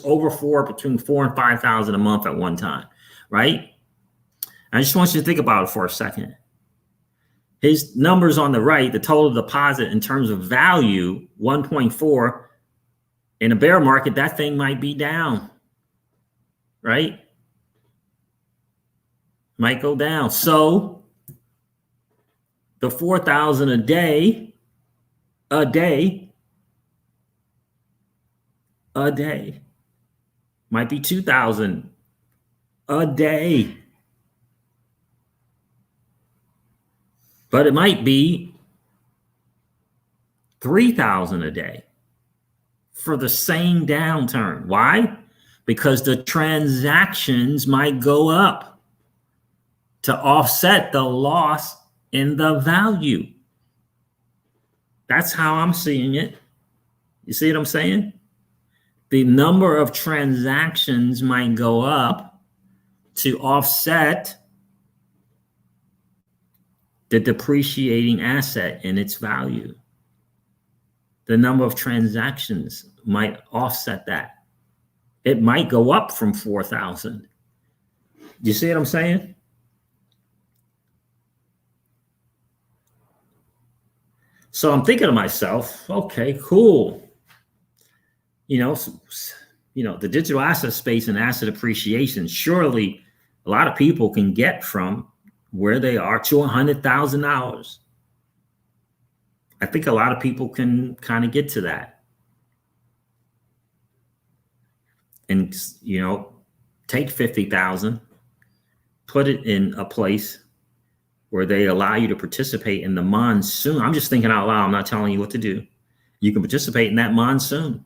over between 4,000 and 5,000 a month at one time, right? I just want you to think about it for a second. His numbers on the right, the total deposit in terms of value, 1.4. In a bear market, that thing might be down, right? Might go down. So the 4,000 a day might be 2,000 a day. But it might be 3,000 a day for the same downturn. Why? Because the transactions might go up to offset the loss in the value. That's how I'm seeing it. You see what I'm saying? The number of transactions might go up to offset the depreciating asset in its value. The number of transactions might offset that. It might go up from 4,000. You see what I'm saying? So I'm thinking to myself, okay, cool. The digital asset space and asset appreciation, surely a lot of people can get from where they are to $100,000. I think a lot of people can kind of get to that. And, take 50,000, put it in a place where they allow you to participate in the monsoon. I'm just thinking out loud. I'm not telling you what to do. You can participate in that monsoon.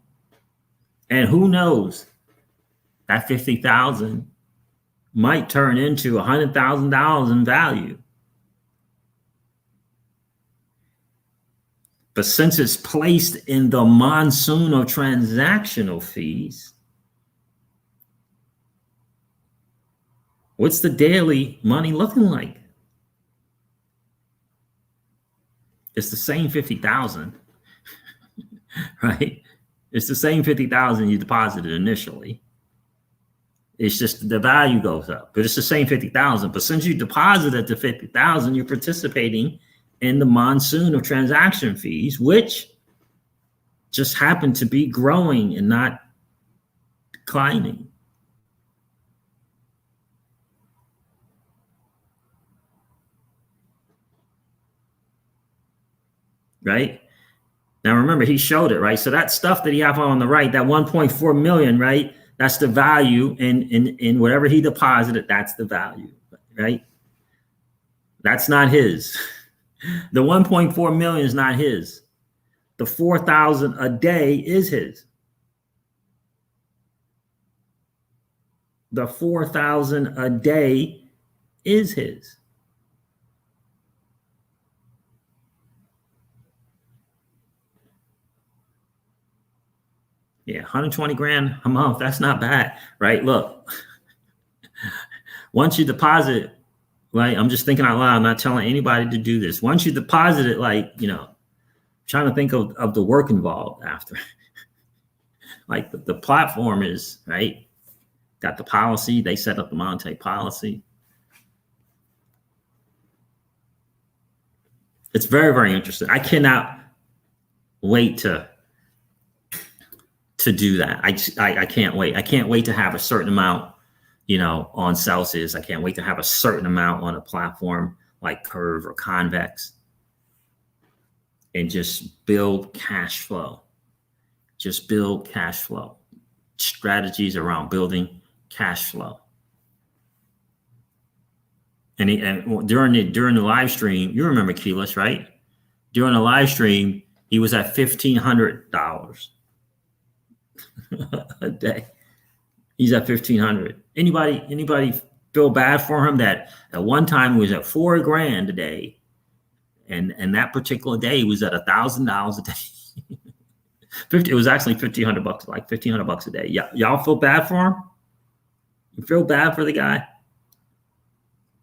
And who knows, that 50,000 might turn into $100,000 in value. But since it's placed in the monsoon of transactional fees, What's the daily money looking like? It's the same 50,000, right? It's the same 50,000 you deposited initially. It's just the value goes up, but it's the same 50,000. But since you deposited the 50,000, you're participating in the monsoon of transaction fees, which just happen to be growing and not declining. Right? Now remember, he showed it, right? So that stuff that he have on the right, that 1.4 million, right? That's the value in whatever he deposited, that's the value, right? That's not his. The 1.4 million is not his. The 4,000 a day is his. The 4,000 a day is his. Yeah, 120 grand a month. That's not bad, right? Look, once you deposit, right? I'm just thinking out loud. I'm not telling anybody to do this. Once you deposit it, like, you know, trying to think of the work involved after. Like the platform is, right? Got the policy. They set up the monetary policy. It's very, very interesting. I cannot wait to do that. I can't wait. I can't wait to have a certain amount, you know, on Celsius. I can't wait to have a certain amount on a platform like Curve or Convex and just build cash flow. Just build cash flow. Strategies around building cash flow. And during the live stream, you remember Keyless, right? During the live stream, he was at $1,500 a day. He's at 1,500. Anybody feel bad for him that at one time he was at $4 grand a day, and that particular day he was at $1,000 a day. It was actually $1,500, like $1,500 a day. Y'all feel bad for him? You feel bad for the guy?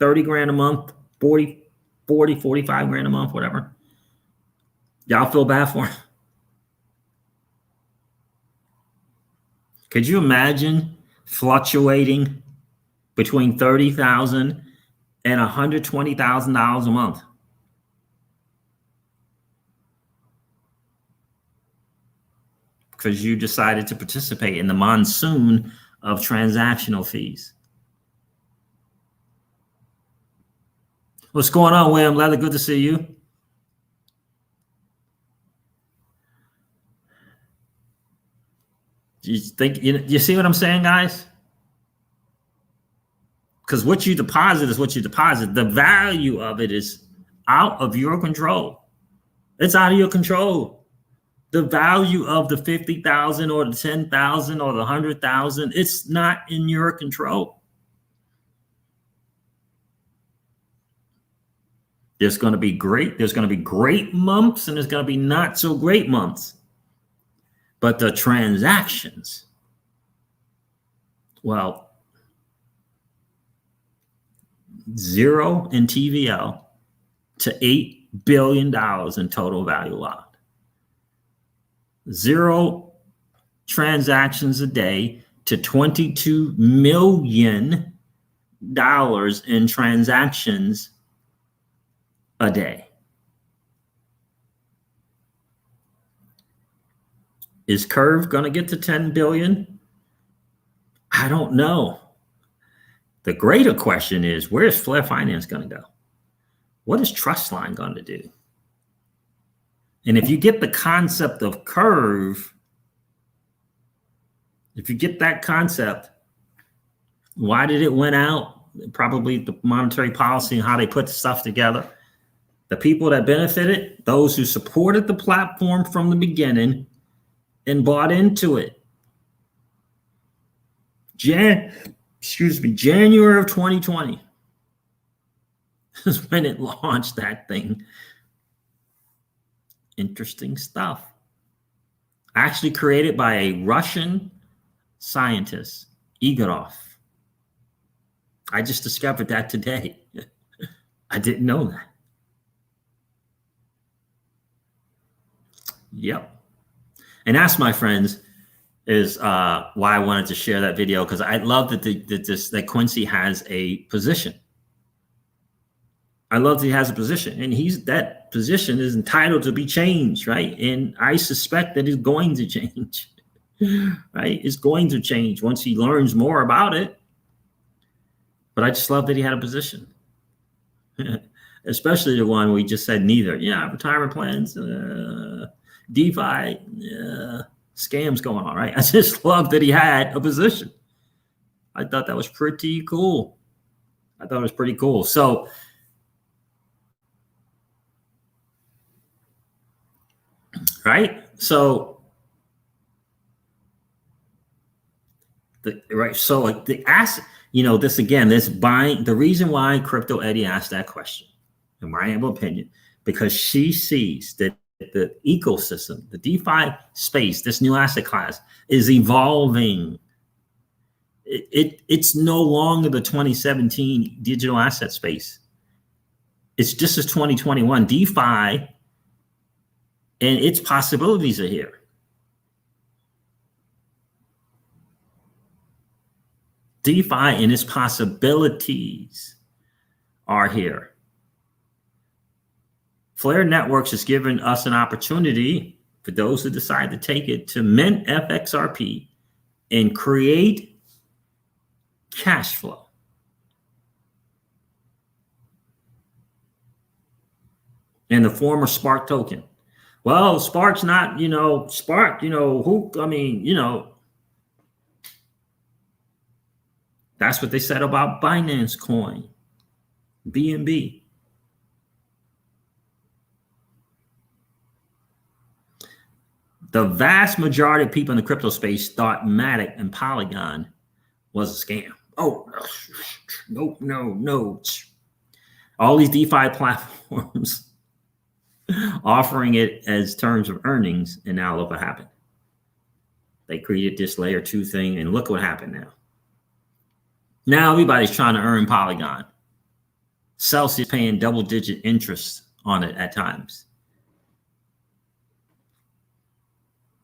30 grand a month, 40, 45 grand a month, whatever. Y'all feel bad for him? Could you imagine fluctuating between $30,000 and $120,000 a month? Because you decided to participate in the monsoon of transactional fees. What's going on, William Leather? Good to see you. You think you see what I'm saying, guys? Because what you deposit is what you deposit. The value of it is out of your control. It's out of your control. The value of the 50,000 or the 10,000 or the 100,000, it's not in your control. There's going to be great months, and there's going to be not so great months. But the transactions, well, 0 in TVL to $8 billion in total value locked. 0 transactions a day to $22 million in transactions a day. Is Curve going to get to 10 billion? I don't know. The greater question is, where's Flare Finance going to go? What is Trustline going to do? And if you get the concept of Curve, if you get that concept, why did it went out? Probably the monetary policy and how they put the stuff together. The people that benefited, those who supported the platform from the beginning and bought into it. January of 2020 is when it launched that thing. Interesting stuff. Actually created by a Russian scientist, Igorov. I just discovered that today. I didn't know that. Yep. And that's, my friends, is why I wanted to share that video, because I love that Quincy has a position. I love that he has a position, and that position is entitled to be changed, right? And I suspect that it's going to change, right? It's going to change once he learns more about it. But I just love that he had a position, especially the one we just said neither. Yeah, retirement plans, DeFi, scams going on, right? I just love that he had a position. I thought that was pretty cool. So, right? So, the asset, this buying, the reason why Crypto Eddie asked that question, in my humble opinion, because she sees that the ecosystem, the DeFi space, this new asset class is evolving. It's no longer the 2017 digital asset space. It's just as 2021. DeFi and its possibilities are here. DeFi and its possibilities are here. Flare Networks has given us an opportunity, for those who decide to take it, to mint FXRP and create cash flow. In the form of Spark token. Well, Spark's not, Spark, that's what they said about Binance Coin, BNB. The vast majority of people in the crypto space thought Matic and Polygon was a scam. Oh, no. All these DeFi platforms offering it as terms of earnings, and now look what happened. They created this layer 2 thing, and look what happened now. Now everybody's trying to earn Polygon. Celsius paying double-digit interest on it at times.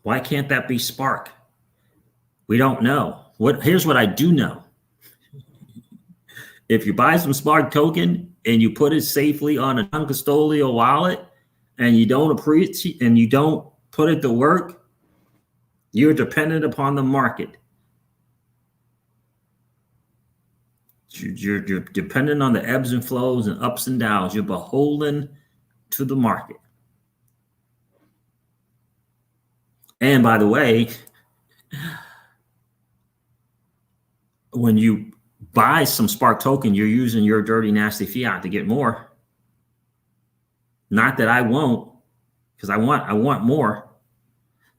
Why can't that be Spark? We don't know. Here's what I do know. If you buy some Spark token and you put it safely on a non-custodial wallet and you don't appreciate and you don't put it to work, you're dependent upon the market. You're dependent on the ebbs and flows and ups and downs. You're beholden to the market. And by the way, when you buy some Spark token, you're using your dirty, nasty fiat to get more. Not that I won't, because I want more.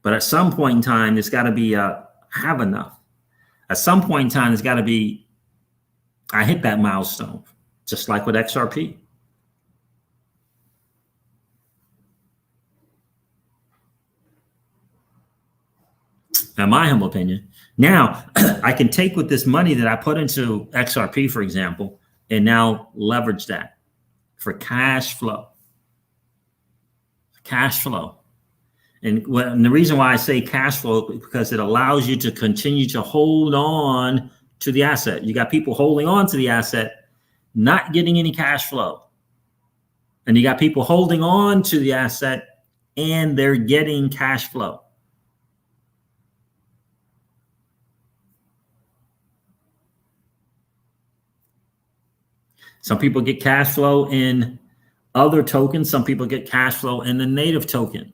But at some point in time, it's got to be have enough. At some point in time, it's got to be, I hit that milestone, just like with XRP. In my humble opinion. Now, I can take with this money that I put into XRP, for example, and now leverage that for cash flow. Cash flow. And the reason why I say cash flow is because it allows you to continue to hold on to the asset. You got people holding on to the asset, not getting any cash flow. And you got people holding on to the asset and they're getting cash flow. Some people get cash flow in other tokens. Some people get cash flow in the native token.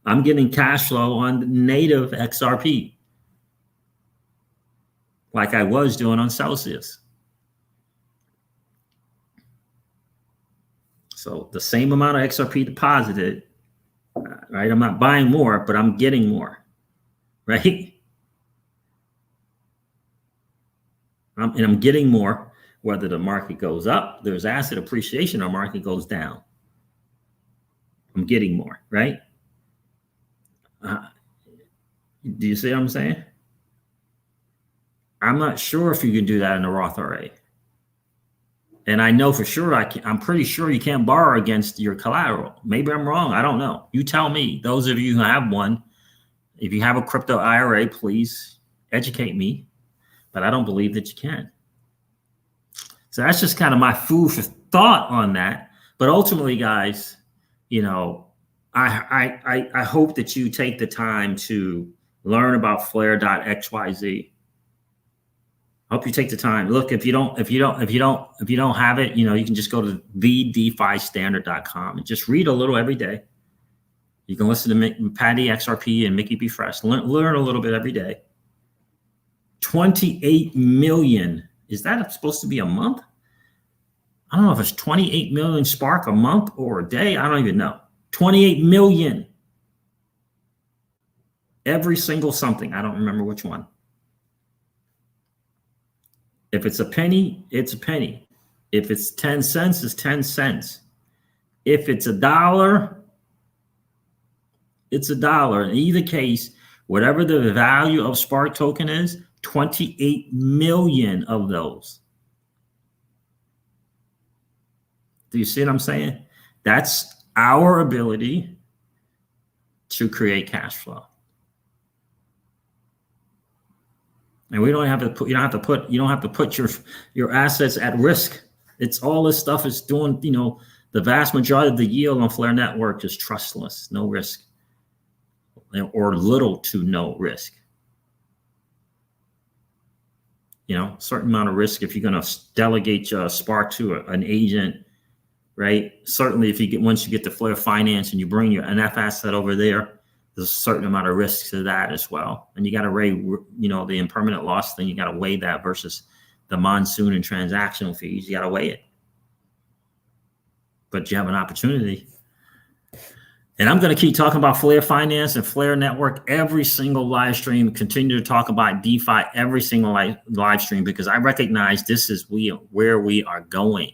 I'm getting cash flow on the native XRP, like I was doing on Celsius. So the same amount of XRP deposited, right? I'm not buying more, but I'm getting more, right? And I'm getting more. Whether the market goes up, there's asset appreciation, or market goes down. I'm getting more, right? Do you see what I'm saying? I'm not sure if you can do that in a Roth IRA. And I know for sure I'm pretty sure you can't borrow against your collateral. Maybe I'm wrong. I don't know. You tell me. Those of you who have one, if you have a crypto IRA, please educate me. But I don't believe that you can. So that's just kind of my food for thought on that. But ultimately, guys, you know, I hope that you take the time to learn about Flare.xyz. I hope you take the time. Look, if you don't have it, you know, you can just go to thedefistandard.com and just read a little every day. You can listen to Patty XRP and Mickey B. Fresh. Learn a little bit every day. 28 million. Is that supposed to be a month? I don't know if it's 28 million Spark a month or a day. I don't even know. 28 million. Every single something. I don't remember which one. If it's a penny, it's a penny. If it's 10 cents, it's 10 cents. If it's $1, it's $1. In either case, whatever the value of Spark token is, 28 million of those. Do you see what I'm saying? That's our ability to create cash flow. And we don't have to put, you don't have to put your assets at risk. It's all this stuff is doing, you know, the vast majority of the yield on Flare Network is trustless, no risk, or little to no risk. You know, certain amount of risk if you're going to delegate your Spark to an agent, right? Certainly if you get, once you get to Flare Finance and you bring your NF asset over there, there's a certain amount of risk to that as well. And you got to weigh, you know, the impermanent loss thing, you got to weigh that versus the monsoon and transactional fees. You got to weigh it. But you have an opportunity. And I'm going to keep talking about Flare Finance and Flare Network every single live stream, continue to talk about DeFi every single live stream, because I recognize this is where we are going.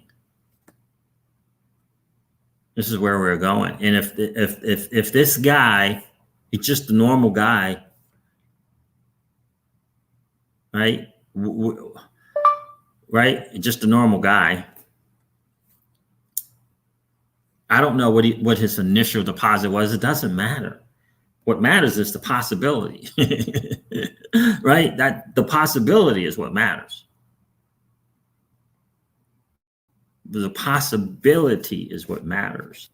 This is where we're going. And if this guy, he's just a normal guy, right? Right? Just a normal guy. I don't know what his initial deposit was. It doesn't matter. What matters is the possibility, right? That the possibility is what matters. The possibility is what matters.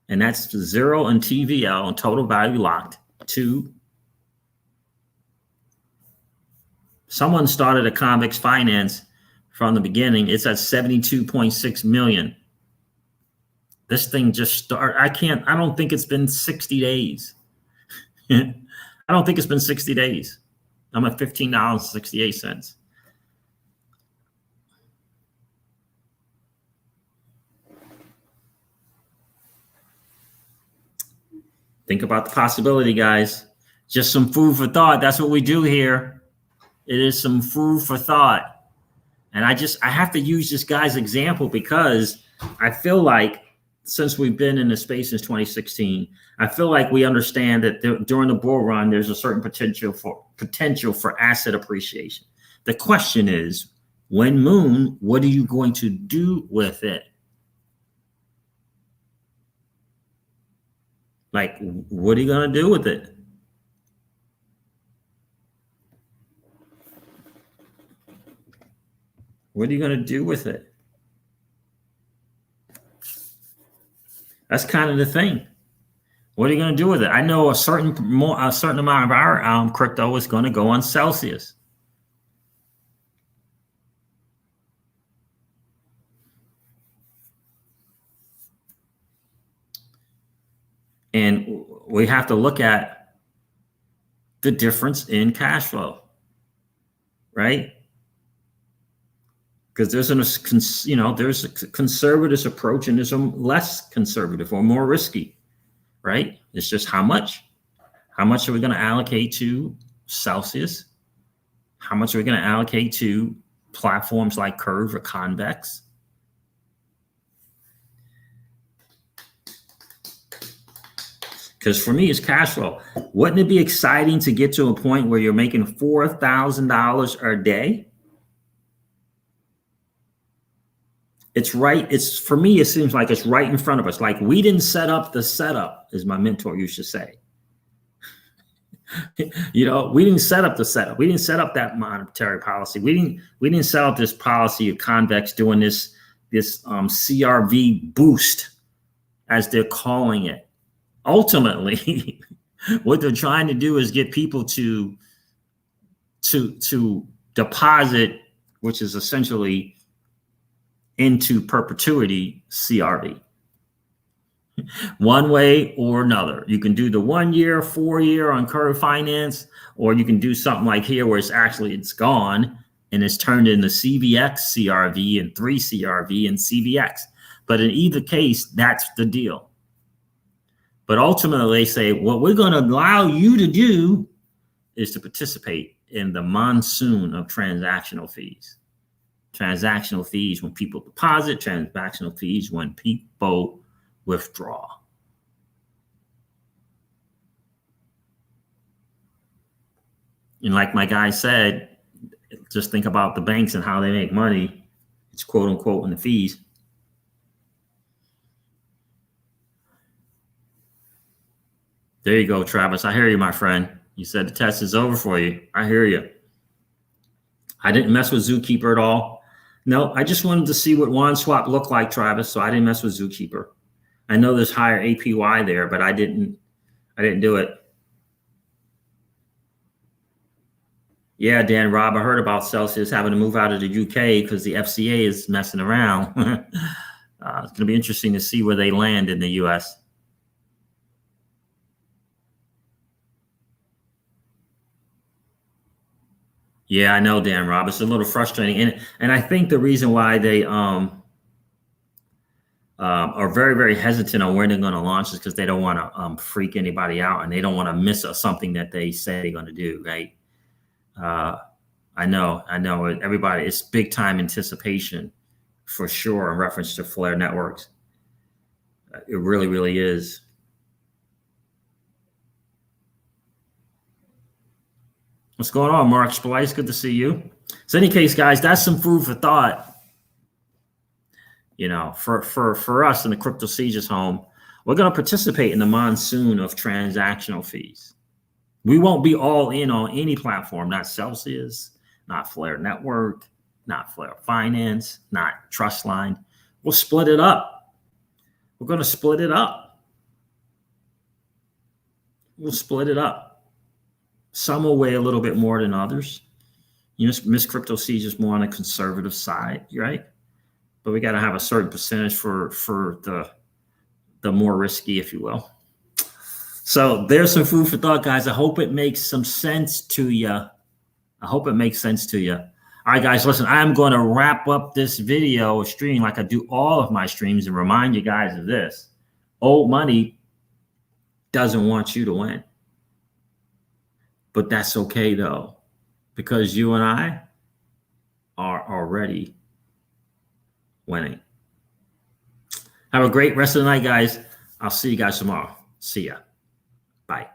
And that's 0 and TVL and total value locked to. Someone started a Convex Finance from the beginning. It's at 72.6 million. This thing just started. I don't think it's been 60 days. I don't think it's been 60 days. I'm at $15.68. Think about the possibility, guys. Just some food for thought. That's what we do here. It is some food for thought. And I have to use this guy's example because I feel like since we've been in the space since 2016, I feel like we understand that during the bull run, there's a certain potential for asset appreciation. The question is, when moon, what are you going to do with it? Like, what are you going to do with it? What are you going to do with it? That's kind of the thing. What are you going to do with it? I know a certain amount of our crypto is going to go on Celsius. And we have to look at the difference in cash flow, right? Because there's there's a conservative approach and there's a less conservative or more risky, right? It's just how much are we going to allocate to Celsius? How much are we going to allocate to platforms like Curve or Convex? Because for me, it's cash flow. Wouldn't it be exciting to get to a point where you're making $4,000 a day? It's right. It's for me, it seems like it's right in front of us. Like we didn't set up the setup, as my mentor used to say. You know, we didn't set up the setup. We didn't set up that monetary policy. We didn't set up this policy of Convex doing this CRV boost, as they're calling it. Ultimately, what they're trying to do is get people to deposit, which is essentially into perpetuity CRV. One way or another. You can do the 1 year, 4 year on Convex Finance, or you can do something like here where it's gone and it's turned into CVX CRV and 3 CRV and CVX. But in either case, that's the deal. But ultimately, they say, what we're going to allow you to do is to participate in the monsoon of transactional fees. Transactional fees when people deposit, transactional fees when people withdraw. And like my guy said, just think about the banks and how they make money. It's quote unquote in the fees. There you go, Travis. I hear you, my friend. You said the test is over for you. I hear you. I didn't mess with Zookeeper at all. No, I just wanted to see what WanSwap looked like, Travis. So I didn't mess with Zookeeper. I know there's higher APY there, but I didn't do it. Yeah, Dan, Rob, I heard about Celsius having to move out of the UK because the FCA is messing around. It's going to be interesting to see where they land in the US. Yeah, I know, Dan, Rob. It's a little frustrating. And I think the reason why they are very, very hesitant on where they're going to launch is because they don't want to freak anybody out, and they don't want to miss something that they say they're going to do, right? I know. Everybody, it's big time anticipation for sure in reference to Flare Networks. It really, really is. What's going on, Mark Splice? Good to see you. So, in any case, guys, that's some food for thought. You know, for us in the Crypto Sieges home, we're going to participate in the monsoon of transactional fees. We won't be all in on any platform, not Celsius, not Flare Network, not Flare Finance, not Trustline. We'll split it up. We're going to split it up. We'll split it up. Some will weigh a little bit more than others. You know, Miss Crypto Siege is more on the conservative side, right? But we got to have a certain percentage for the more risky, if you will. So there's some food for thought, guys. I hope it makes some sense to you. I hope it makes sense to you. All right, guys, listen, I'm going to wrap up this video or stream like I do all of my streams and remind you guys of this. Old money doesn't want you to win. But that's okay, though, because you and I are already winning. Have a great rest of the night, guys. I'll see you guys tomorrow. See ya. Bye.